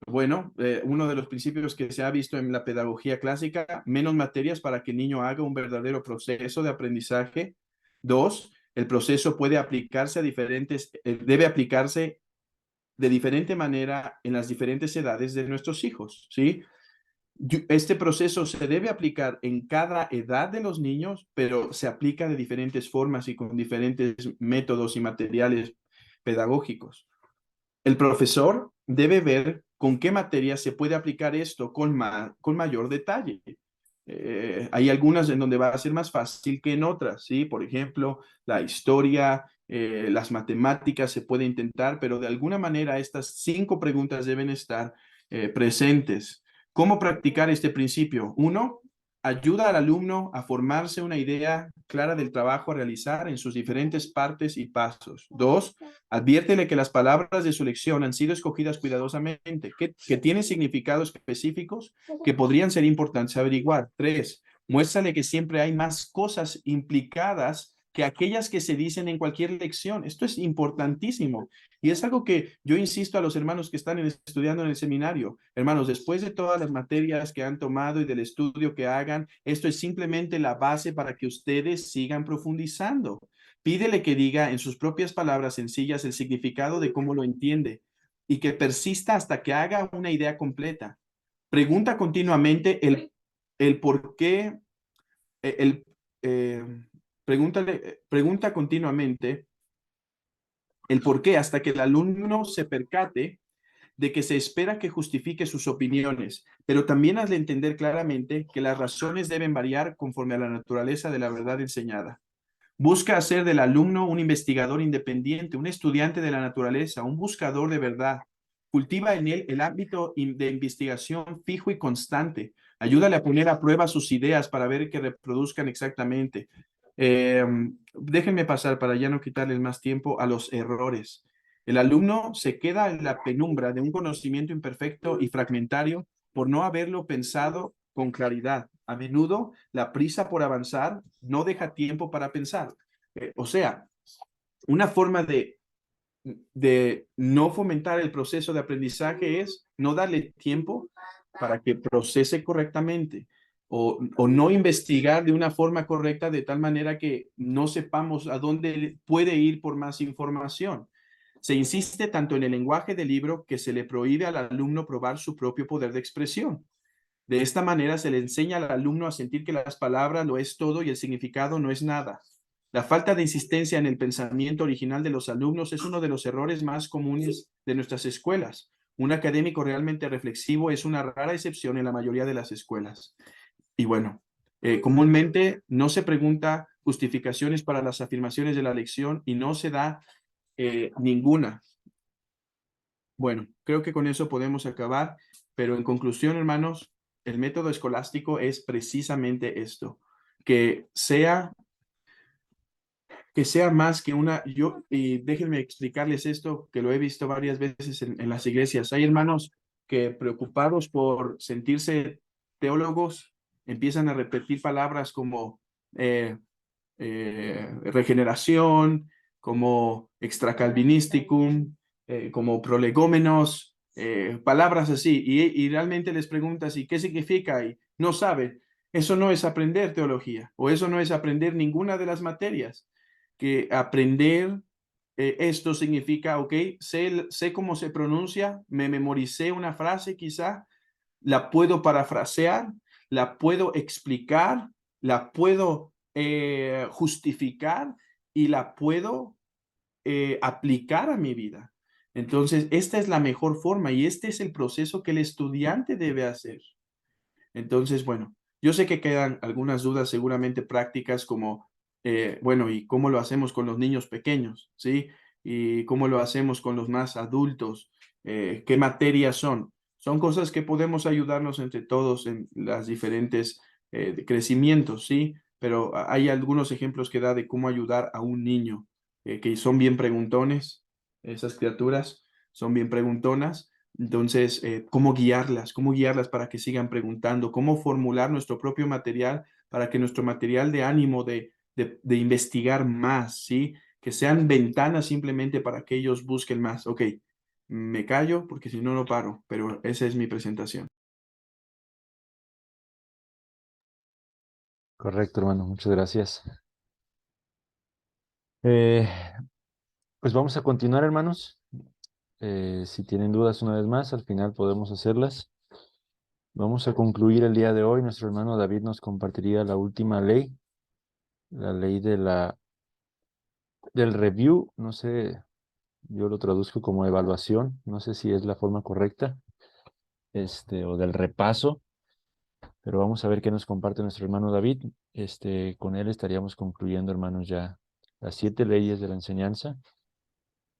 Bueno, uno de los principios que se ha visto en la pedagogía clásica, menos materias para que el niño haga un verdadero proceso de aprendizaje. Dos, el proceso puede aplicarse debe aplicarse de diferente manera en las diferentes edades de nuestros hijos, ¿sí? Este proceso se debe aplicar en cada edad de los niños, pero se aplica de diferentes formas y con diferentes métodos y materiales pedagógicos. El profesor debe ver con qué materia se puede aplicar esto con mayor detalle. Hay algunas en donde va a ser más fácil que en otras, ¿sí? Por ejemplo, la historia, las matemáticas se puede intentar, pero de alguna manera estas 5 preguntas deben estar presentes. ¿Cómo practicar este principio? 1, ayuda al alumno a formarse una idea clara del trabajo a realizar en sus diferentes partes y pasos. 2, adviértele que las palabras de su lección han sido escogidas cuidadosamente, que tienen significados específicos que podrían ser importantes averiguar. 3, muéstrale que siempre hay más cosas implicadas que aquellas que se dicen en cualquier lección. Esto es importantísimo. Y es algo que yo insisto a los hermanos que están estudiando en el seminario. Hermanos, después de todas las materias que han tomado y del estudio que hagan, esto es simplemente la base para que ustedes sigan profundizando. Pídele que diga en sus propias palabras sencillas el significado de cómo lo entiende y que persista hasta que haga una idea completa. Pregunta continuamente el por qué, pregunta continuamente el por qué hasta que el alumno se percate de que se espera que justifique sus opiniones, pero también hazle entender claramente que las razones deben variar conforme a la naturaleza de la verdad enseñada. Busca hacer del alumno un investigador independiente, un estudiante de la naturaleza, un buscador de verdad. Cultiva en él el ámbito de investigación fijo y constante. Ayúdale a poner a prueba sus ideas para ver que reproduzcan exactamente. Déjenme pasar para ya no quitarles más tiempo a los errores. El alumno se queda en la penumbra de un conocimiento imperfecto y fragmentario por no haberlo pensado con claridad. A menudo la prisa por avanzar no deja tiempo para pensar. O sea, una forma de no fomentar el proceso de aprendizaje es no darle tiempo para que procese correctamente o no investigar de una forma correcta de tal manera que no sepamos a dónde puede ir por más información. Se insiste tanto en el lenguaje del libro que se le prohíbe al alumno probar su propio poder de expresión. De esta manera se le enseña al alumno a sentir que las palabras lo es todo y el significado no es nada. La falta de insistencia en el pensamiento original de los alumnos es uno de los errores más comunes de nuestras escuelas. Un académico realmente reflexivo es una rara excepción en la mayoría de las escuelas. Y bueno, comúnmente no se pregunta justificaciones para las afirmaciones de la lección y no se da ninguna. Bueno, creo que con eso podemos acabar, pero en conclusión, hermanos, el método escolástico es precisamente esto, que sea más que y déjenme explicarles esto, que lo he visto varias veces en las iglesias. Hay hermanos que preocupados por sentirse teólogos, empiezan a repetir palabras como regeneración, como extracalvinisticum, como prolegómenos, palabras así, y realmente les preguntas, ¿y qué significa? Y no saben. Eso no es aprender teología, o eso no es aprender ninguna de las materias. Que aprender esto significa, ok, sé cómo se pronuncia, me memoricé una frase quizá, la puedo parafrasear, la puedo explicar, la puedo justificar y la puedo aplicar a mi vida. Entonces, esta es la mejor forma y este es el proceso que el estudiante debe hacer. Entonces, bueno, yo sé que quedan algunas dudas seguramente prácticas como, bueno, ¿y cómo lo hacemos con los niños pequeños? ¿Sí? ¿Y cómo lo hacemos con los más adultos? ¿Qué materias son? Son cosas que podemos ayudarnos entre todos en las diferentes crecimientos, ¿sí? Pero hay algunos ejemplos que da de cómo ayudar a un niño, que son bien preguntones, esas criaturas son bien preguntonas. Entonces, ¿cómo guiarlas? ¿Cómo guiarlas para que sigan preguntando? ¿Cómo formular nuestro propio material para que nuestro material de ánimo de investigar más, ¿sí? Que sean ventanas simplemente para que ellos busquen más. Ok, me callo porque si no, no paro, pero esa es mi presentación. Correcto, hermano, muchas gracias. Eh, pues vamos a continuar, hermanos. Si tienen dudas una vez más, al final podemos hacerlas. Vamos a concluir el día de hoy. Nuestro hermano David nos compartiría la última ley, la ley del review. No sé, yo lo traduzco como evaluación. No sé si es la forma correcta, o del repaso. Pero vamos a ver qué nos comparte nuestro hermano David. Con él estaríamos concluyendo, hermanos, ya las 7 leyes de la enseñanza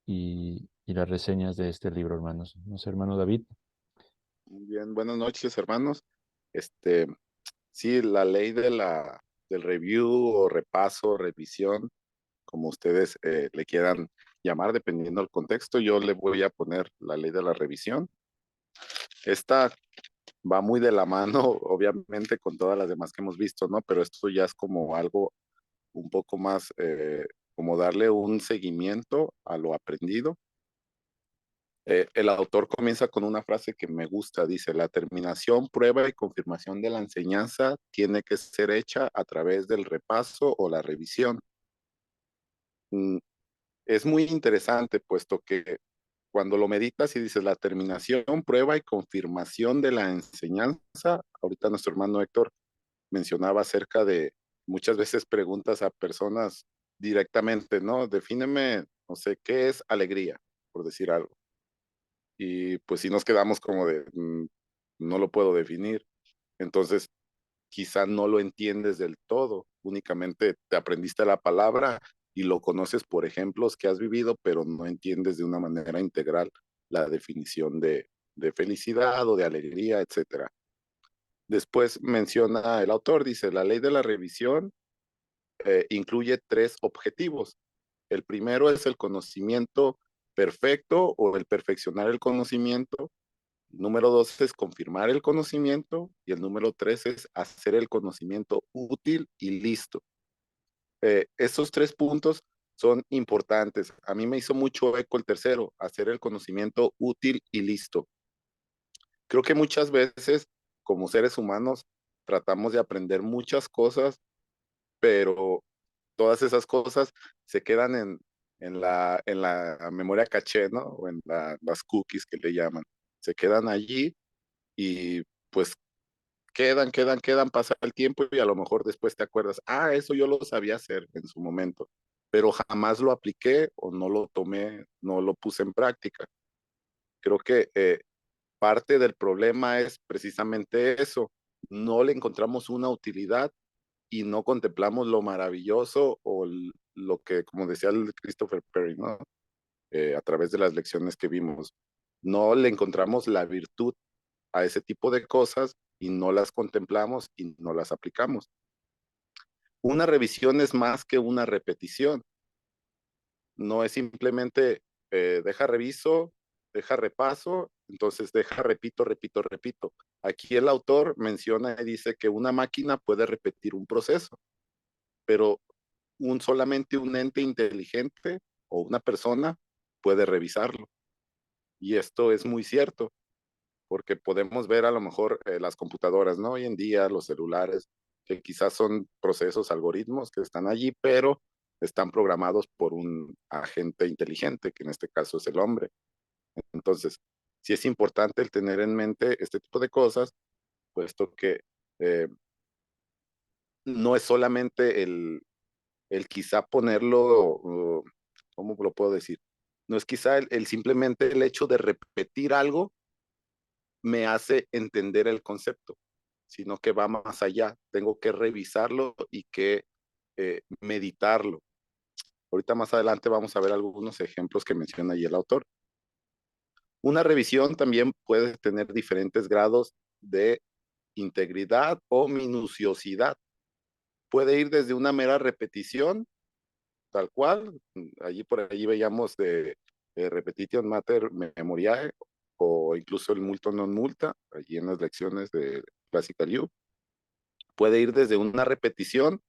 y las reseñas de este libro, hermanos. No sé, hermano David. Bien, buenas noches, hermanos. Sí, la ley del review o repaso, revisión, como ustedes le quieran llamar, dependiendo del contexto, yo le voy a poner la ley de la revisión. Esta va muy de la mano, obviamente, con todas las demás que hemos visto, ¿no? Pero esto ya es como algo un poco más, como darle un seguimiento a lo aprendido. El autor comienza con una frase que me gusta, dice, la terminación, prueba y confirmación de la enseñanza tiene que ser hecha a través del repaso o la revisión. Es muy interesante, puesto que cuando lo meditas y dices la terminación, prueba y confirmación de la enseñanza, ahorita nuestro hermano Héctor mencionaba acerca de muchas veces preguntas a personas directamente, ¿no? Defíneme, no sé, ¿qué es alegría? Por decir algo. Y pues si nos quedamos como de, no lo puedo definir. Entonces, quizá no lo entiendes del todo, únicamente te aprendiste la palabra y lo conoces por ejemplos que has vivido, pero no entiendes de una manera integral la definición de felicidad o de alegría, etcétera. Después menciona el autor, dice, la ley de la revisión incluye 3 objetivos. El primero es el conocimiento perfecto o el perfeccionar el conocimiento. Número 2 es confirmar el conocimiento y el número 3 es hacer el conocimiento útil y listo. Esos 3 puntos son importantes. A mí me hizo mucho eco el tercero, hacer el conocimiento útil y listo. Creo que muchas veces como seres humanos tratamos de aprender muchas cosas, pero todas esas cosas se quedan en la memoria caché, ¿no? O en las cookies que le llaman. Se quedan allí y pues quedan, pasa el tiempo y a lo mejor después te acuerdas, eso yo lo sabía hacer en su momento, pero jamás lo apliqué o no lo tomé, no lo puse en práctica. Creo que parte del problema es precisamente eso, no le encontramos una utilidad y no contemplamos lo maravilloso o lo que, como decía el Christopher Perry, ¿no? A través de las lecciones que vimos, no le encontramos la virtud a ese tipo de cosas y no las contemplamos y no las aplicamos. Una revisión es más que una repetición. No es simplemente deja reviso, deja repaso, entonces deja repito, repito, repito. Aquí el autor menciona y dice que una máquina puede repetir un proceso, pero solamente un ente inteligente o una persona puede revisarlo. Y esto es muy cierto, porque podemos ver a lo mejor las computadoras, ¿no? Hoy en día, los celulares, que quizás son procesos, algoritmos que están allí, pero están programados por un agente inteligente, que en este caso es el hombre. Entonces, sí es importante el tener en mente este tipo de cosas, puesto que eh, no es solamente el quizá ponerlo, ¿cómo lo puedo decir? No es quizá simplemente el hecho de repetir algo me hace entender el concepto, sino que va más allá. Tengo que revisarlo y que meditarlo. Ahorita más adelante vamos a ver algunos ejemplos que menciona ahí el autor. Una revisión también puede tener diferentes grados de integridad o minuciosidad. Puede ir desde una mera repetición, tal cual, allí por allí veíamos de repetition mater memoriae, o incluso el multo non multa, allí en las lecciones de Classical U. Puede ir desde una repetición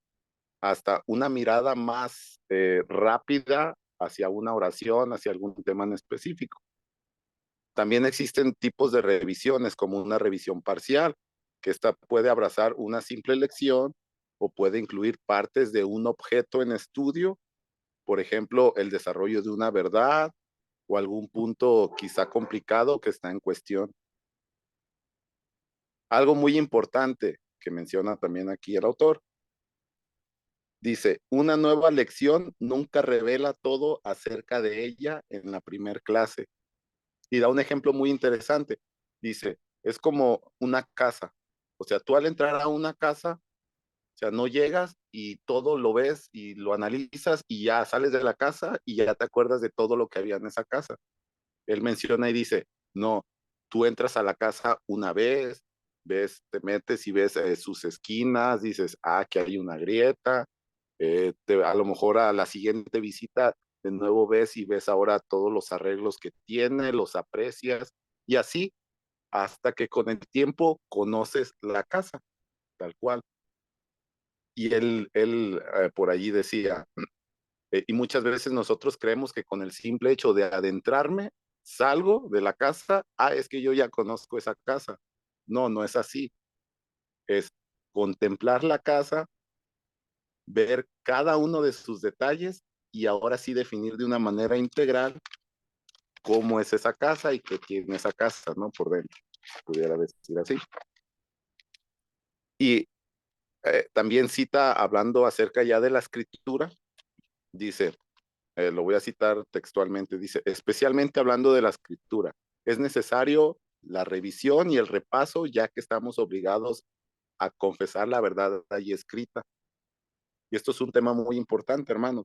hasta una mirada más rápida hacia una oración, hacia algún tema en específico. También existen tipos de revisiones, como una revisión parcial, que esta puede abrazar una simple lección o puede incluir partes de un objeto en estudio, por ejemplo, el desarrollo de una verdad o algún punto quizá complicado que está en cuestión. Algo muy importante que menciona también aquí el autor, dice, una nueva lección nunca revela todo acerca de ella en la primer clase. Y da un ejemplo muy interesante. Dice, es como una casa. O sea, tú al entrar a una casa, o sea, no llegas y todo lo ves y lo analizas y ya sales de la casa y ya te acuerdas de todo lo que había en esa casa. Él menciona y dice, no, tú entras a la casa una vez, ves, te metes y ves sus esquinas, dices, que hay una grieta, a lo mejor a la siguiente visita de nuevo ves y ves ahora todos los arreglos que tiene, los aprecias y así hasta que con el tiempo conoces la casa, tal cual. Y él por allí decía, y muchas veces nosotros creemos que con el simple hecho de adentrarme, salgo de la casa, es que yo ya conozco esa casa. No, no es así. Es contemplar la casa, ver cada uno de sus detalles y ahora sí definir de una manera integral cómo es esa casa y qué tiene esa casa, ¿no? Por dentro, pudiera decir así. Y también cita, hablando acerca ya de la escritura, dice, lo voy a citar textualmente, dice, especialmente hablando de la escritura, es necesario la revisión y el repaso, ya que estamos obligados a confesar la verdad ahí escrita. Y esto es un tema muy importante, hermano,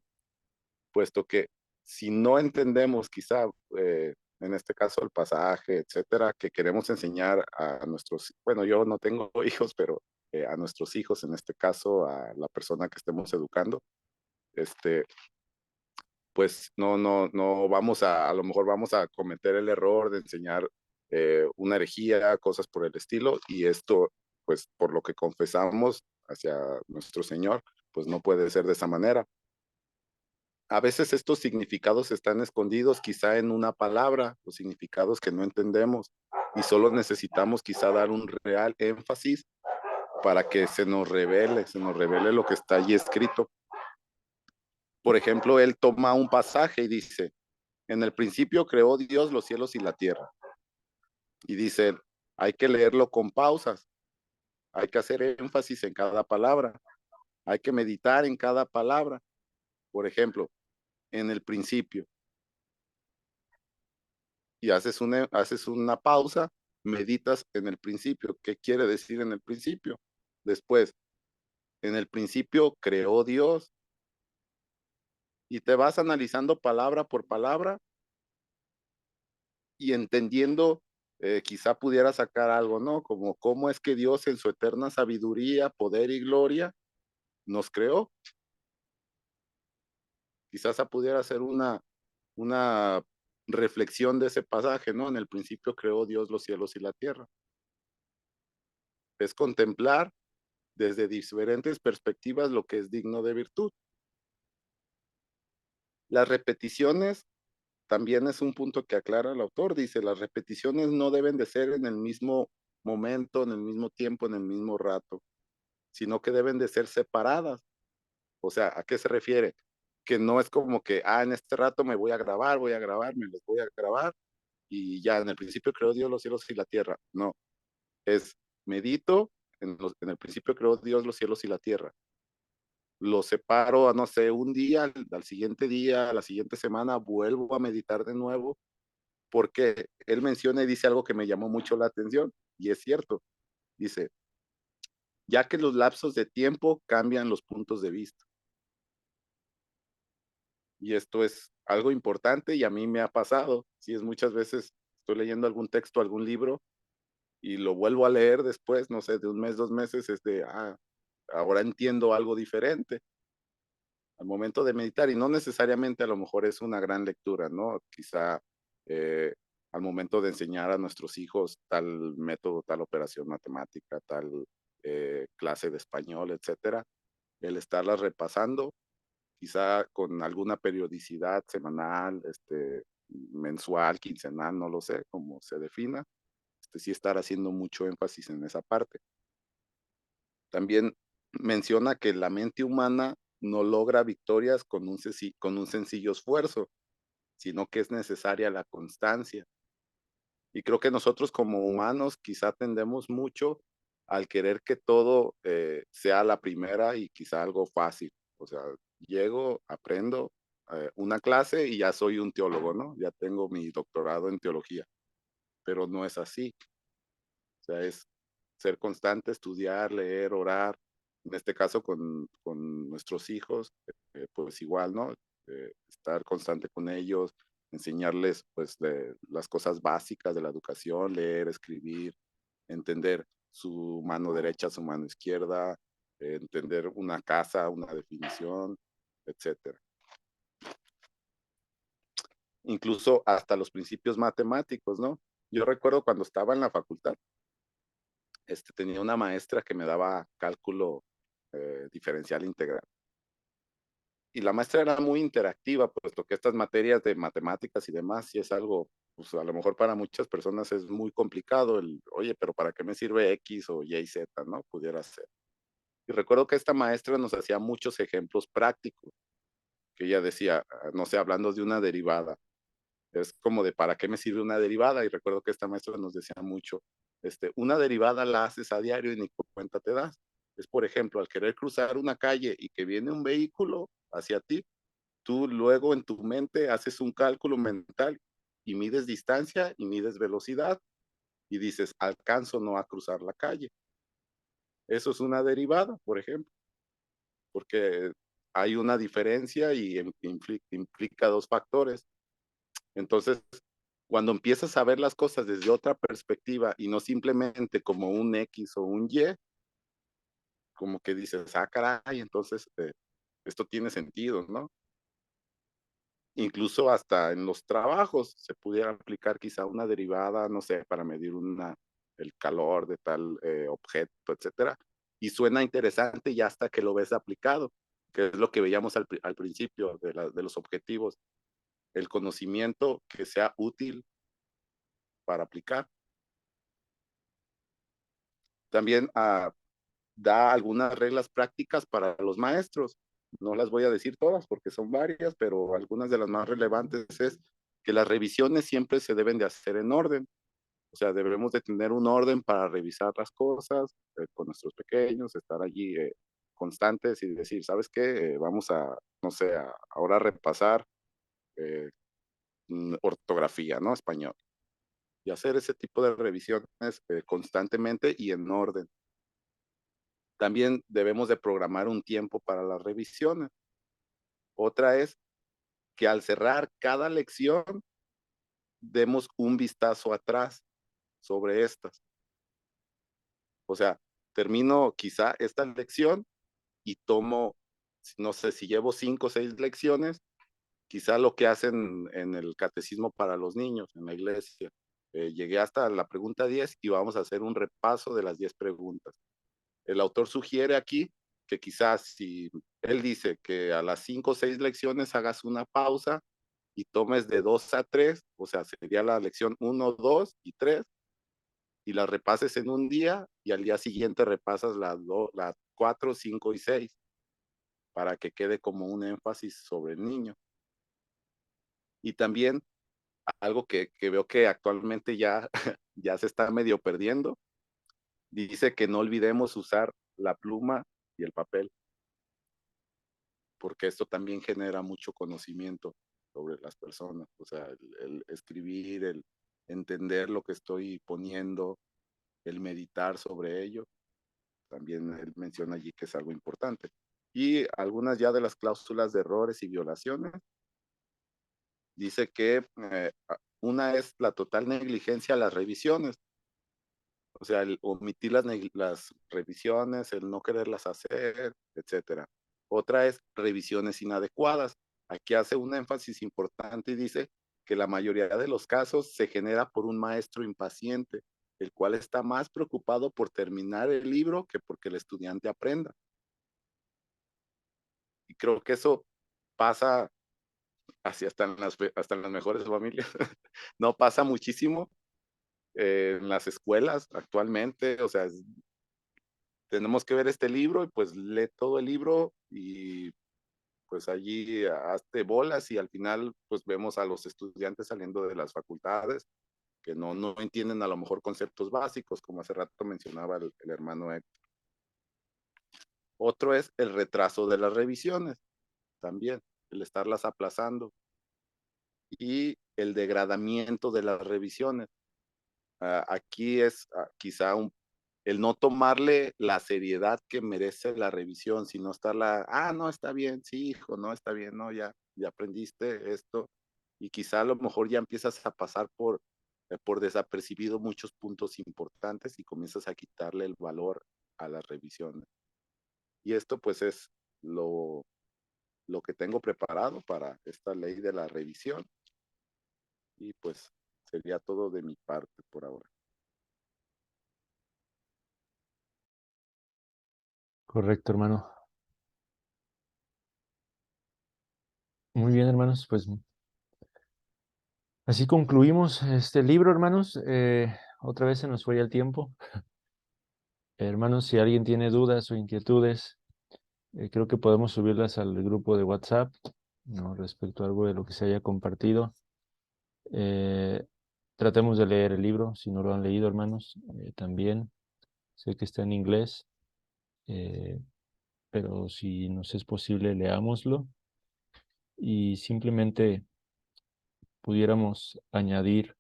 puesto que si no entendemos quizá, en este caso el pasaje, etcétera, que queremos enseñar a nuestros, bueno, yo no tengo hijos, pero a nuestros hijos, en este caso a la persona que estemos educando, este, pues no vamos a lo mejor vamos a cometer el error de enseñar una herejía, cosas por el estilo, y esto, pues por lo que confesamos hacia nuestro Señor, pues no puede ser de esa manera. A veces estos significados están escondidos quizá en una palabra, los significados que no entendemos, y solo necesitamos quizá dar un real énfasis para que se nos revele lo que está allí escrito. Por ejemplo, él toma un pasaje y dice, en el principio creó Dios los cielos y la tierra. Y dice, hay que leerlo con pausas, hay que hacer énfasis en cada palabra, hay que meditar en cada palabra. Por ejemplo, en el principio, y haces una pausa, meditas en el principio. ¿Qué quiere decir en el principio? Después, en el principio creó Dios, y te vas analizando palabra por palabra y entendiendo, quizá pudiera sacar algo, ¿no? Como cómo es que Dios en su eterna sabiduría, poder y gloria nos creó. Quizás pudiera ser una reflexión de ese pasaje, ¿no? En el principio creó Dios los cielos y la tierra. Es contemplar desde diferentes perspectivas lo que es digno de virtud. Las repeticiones también es un punto que aclara el autor. Dice, las repeticiones no deben de ser en el mismo momento, en el mismo tiempo, en el mismo rato, sino que deben de ser separadas. O sea, ¿a qué se refiere? Que no es como que, en este rato me voy a grabar, me los voy a grabar, y ya en el principio creó Dios los cielos y la tierra. No, es medito, en el principio creó Dios los cielos y la tierra. Lo separo a, no sé, un día, al siguiente día, a la siguiente semana, vuelvo a meditar de nuevo, porque él menciona y dice algo que me llamó mucho la atención, y es cierto. Dice, ya que los lapsos de tiempo cambian los puntos de vista. Y esto es algo importante y a mí me ha pasado. Si es muchas veces estoy leyendo algún texto, algún libro y lo vuelvo a leer después, no sé, de un mes, 2 meses, es de, ahora entiendo algo diferente al momento de meditar, y no necesariamente a lo mejor es una gran lectura, ¿no? Quizá al momento de enseñar a nuestros hijos tal método, tal operación matemática, tal clase de español, etcétera, el estarlas repasando, quizá con alguna periodicidad semanal, mensual, quincenal, no lo sé, cómo se defina, sí estar haciendo mucho énfasis en esa parte. También menciona que la mente humana no logra victorias con un sencillo esfuerzo, sino que es necesaria la constancia. Y creo que nosotros como humanos quizá tendemos mucho al querer que todo sea la primera y quizá algo fácil. O sea, llego, aprendo una clase y ya soy un teólogo, ¿no? Ya tengo mi doctorado en teología, pero no es así. O sea, es ser constante, estudiar, leer, orar. En este caso con nuestros hijos, pues igual, ¿no? Estar constante con ellos, enseñarles pues las cosas básicas de la educación, leer, escribir, entender su mano derecha, su mano izquierda, entender una casa, una definición, etcétera. Incluso hasta los principios matemáticos, ¿no? Yo recuerdo cuando estaba en la facultad, tenía una maestra que me daba cálculo diferencial integral. Y la maestra era muy interactiva, puesto que estas materias de matemáticas y demás, sí es algo, pues a lo mejor para muchas personas es muy complicado oye, pero ¿para qué me sirve X o Y, Z, no? Pudiera ser. Y recuerdo que esta maestra nos hacía muchos ejemplos prácticos, que ella decía, no sé, hablando de una derivada, es como de ¿para qué me sirve una derivada? Y recuerdo que esta maestra nos decía mucho, una derivada la haces a diario y ni cuenta te das. Es, por ejemplo, al querer cruzar una calle y que viene un vehículo hacia ti, tú luego en tu mente haces un cálculo mental y mides distancia y mides velocidad y dices, alcanzo no a cruzar la calle. Eso es una derivada, por ejemplo, porque hay una diferencia y implica dos factores. Entonces, cuando empiezas a ver las cosas desde otra perspectiva y no simplemente como un X o un Y, como que dices, caray, entonces esto tiene sentido, ¿no? incluso hasta en los trabajos se pudiera aplicar quizá una derivada, no sé, para medir el calor de tal objeto, etcétera. Y suena interesante ya hasta que lo ves aplicado, que es lo que veíamos al principio de los objetivos, el conocimiento que sea útil para aplicar. También da algunas reglas prácticas para los maestros. No las voy a decir todas porque son varias, pero algunas de las más relevantes es que las revisiones siempre se deben de hacer en orden. O sea, debemos de tener un orden para revisar las cosas con nuestros pequeños, estar allí constantes y decir, ¿sabes qué? Vamos a, no sé, ahora repasar ortografía, ¿no? Español. Y hacer ese tipo de revisiones constantemente y en orden. También debemos de programar un tiempo para las revisiones. Otra es que al cerrar cada lección, demos un vistazo atrás sobre estas. O sea, termino quizá esta lección y tomo, no sé, si llevo 5 o 6 lecciones, quizá lo que hacen en el catecismo para los niños, en la iglesia. Llegué hasta la pregunta 10 y vamos a hacer un repaso de las 10 preguntas. El autor sugiere aquí que quizás si él dice que a las 5 o 6 lecciones hagas una pausa y tomes de 2 a 3, o sea, sería la lección 1, 2 y 3, y la repases en un día y al día siguiente repasas las 4, 5 y 6 para que quede como un énfasis sobre el niño. Y también algo que veo que actualmente ya, ya se está medio perdiendo, dice que no olvidemos usar la pluma y el papel, porque esto también genera mucho conocimiento sobre las personas, o sea, el escribir, el entender lo que estoy poniendo, el meditar sobre ello, también él menciona allí que es algo importante. Y algunas ya de las cláusulas de errores y violaciones, dice que una es la total negligencia a las revisiones, o sea, el omitir las revisiones, el no quererlas hacer, etcétera. Otra es revisiones inadecuadas. Aquí hace un énfasis importante y dice que la mayoría de los casos se genera por un maestro impaciente, el cual está más preocupado por terminar el libro que porque el estudiante aprenda. Y creo que eso pasa así hasta en las mejores familias. No pasa muchísimo en las escuelas actualmente, o sea, tenemos que ver este libro y pues lee todo el libro y pues allí hazte bolas y al final pues vemos a los estudiantes saliendo de las facultades que no entienden a lo mejor conceptos básicos, como hace rato mencionaba el hermano Héctor. Otro es el retraso de las revisiones, también, el estarlas aplazando y el degradamiento de las revisiones. Aquí es quizá el no tomarle la seriedad que merece la revisión, sino estarla, no, está bien, sí, hijo, no, está bien, no, ya aprendiste esto, y quizá a lo mejor ya empiezas a pasar por desapercibido muchos puntos importantes y comienzas a quitarle el valor a las revisiones. Y esto pues es lo que tengo preparado para esta ley de la revisión, y pues sería todo de mi parte por ahora. Correcto, hermano. Muy bien, hermanos, pues así concluimos este libro, hermanos. Otra vez se nos fue ya el tiempo. Hermanos, si alguien tiene dudas o inquietudes, creo que podemos subirlas al grupo de WhatsApp, ¿no? Respecto a algo de lo que se haya compartido. Tratemos de leer el libro, si no lo han leído, hermanos. También sé que está en inglés, pero si nos es posible, leámoslo. Y simplemente pudiéramos añadir,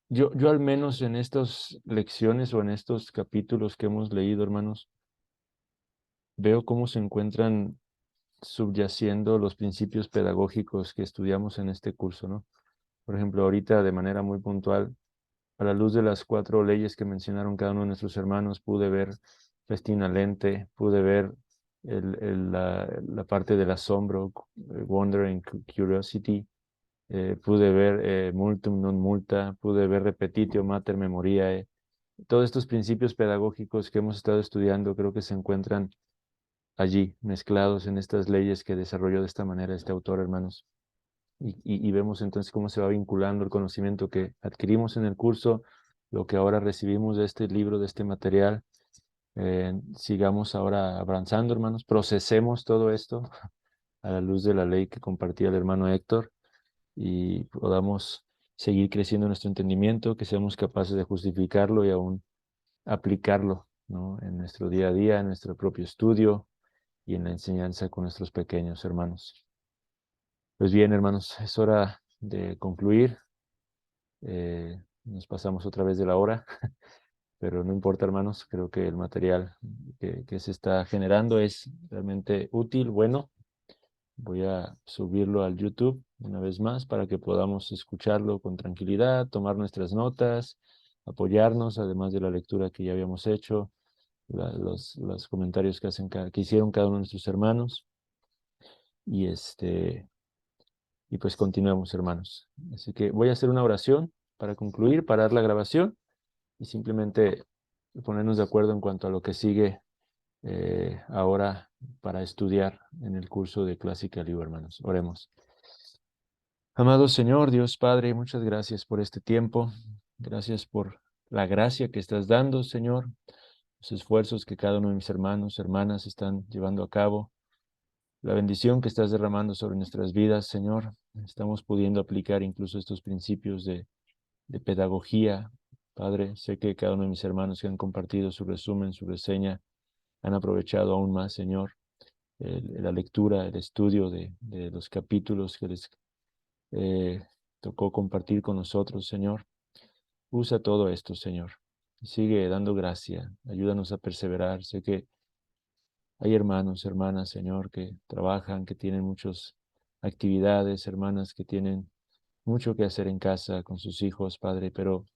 yo al menos en estas lecciones o en estos capítulos que hemos leído, hermanos, veo cómo se encuentran subyaciendo los principios pedagógicos que estudiamos en este curso, ¿no? Por ejemplo, ahorita de manera muy puntual, a la luz de las 4 leyes que mencionaron cada uno de nuestros hermanos, pude ver Festina Lente, pude ver la parte del asombro, wonder and curiosity. Pude ver multum non multa, pude ver repetitio mater memoriae. Todos estos principios pedagógicos que hemos estado estudiando creo que se encuentran allí, mezclados en estas leyes que desarrolló de esta manera este autor, hermanos. Y vemos entonces cómo se va vinculando el conocimiento que adquirimos en el curso, lo que ahora recibimos de este libro, de este material. Sigamos ahora avanzando, hermanos, procesemos todo esto a la luz de la ley que compartía el hermano Héctor y podamos seguir creciendo nuestro entendimiento, que seamos capaces de justificarlo y aún aplicarlo, ¿no? En nuestro día a día, en nuestro propio estudio y en la enseñanza con nuestros pequeños hermanos. Pues bien, hermanos, es hora de concluir. Nos pasamos otra vez de la hora, pero no importa, hermanos, creo que el material que se está generando es realmente útil, bueno. Voy a subirlo al YouTube una vez más para que podamos escucharlo con tranquilidad, tomar nuestras notas, apoyarnos, además de la lectura que ya habíamos hecho, los comentarios que hicieron cada uno de nuestros hermanos. Y y pues continuemos, hermanos. Así que voy a hacer una oración para concluir, parar la grabación y simplemente ponernos de acuerdo en cuanto a lo que sigue ahora para estudiar en el curso de Clásica Libre, hermanos. Oremos. Amado Señor, Dios Padre, muchas gracias por este tiempo. Gracias por la gracia que estás dando, Señor. Los esfuerzos que cada uno de mis hermanos, hermanas están llevando a cabo. La bendición que estás derramando sobre nuestras vidas, Señor. Estamos pudiendo aplicar incluso estos principios de pedagogía. Padre, sé que cada uno de mis hermanos que han compartido su resumen, su reseña, han aprovechado aún más, Señor, la lectura, el estudio de los capítulos que les tocó compartir con nosotros, Señor. Usa todo esto, Señor. Sigue dando gracia. Ayúdanos a perseverar. Sé que hay hermanos, hermanas, Señor, que trabajan, que tienen muchas actividades, hermanas que tienen mucho que hacer en casa con sus hijos, Padre, pero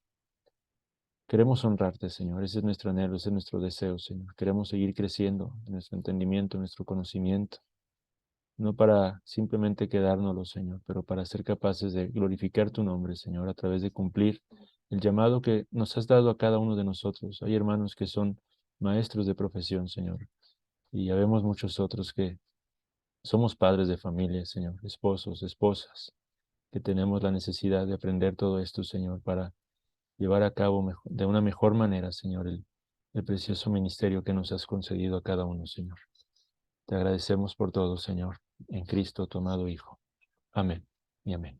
queremos honrarte, Señor. Ese es nuestro anhelo, ese es nuestro deseo, Señor. Queremos seguir creciendo en nuestro entendimiento, en nuestro conocimiento. No para simplemente quedárnoslo, Señor, pero para ser capaces de glorificar tu nombre, Señor, a través de cumplir el llamado que nos has dado a cada uno de nosotros. Hay hermanos que son maestros de profesión, Señor, y ya vemos muchos otros que somos padres de familia, Señor, esposos, esposas, que tenemos la necesidad de aprender todo esto, Señor, para llevar a cabo de una mejor manera, Señor, el precioso ministerio que nos has concedido a cada uno, Señor. Te agradecemos por todo, Señor, en Cristo, tu amado Hijo. Amén y amén.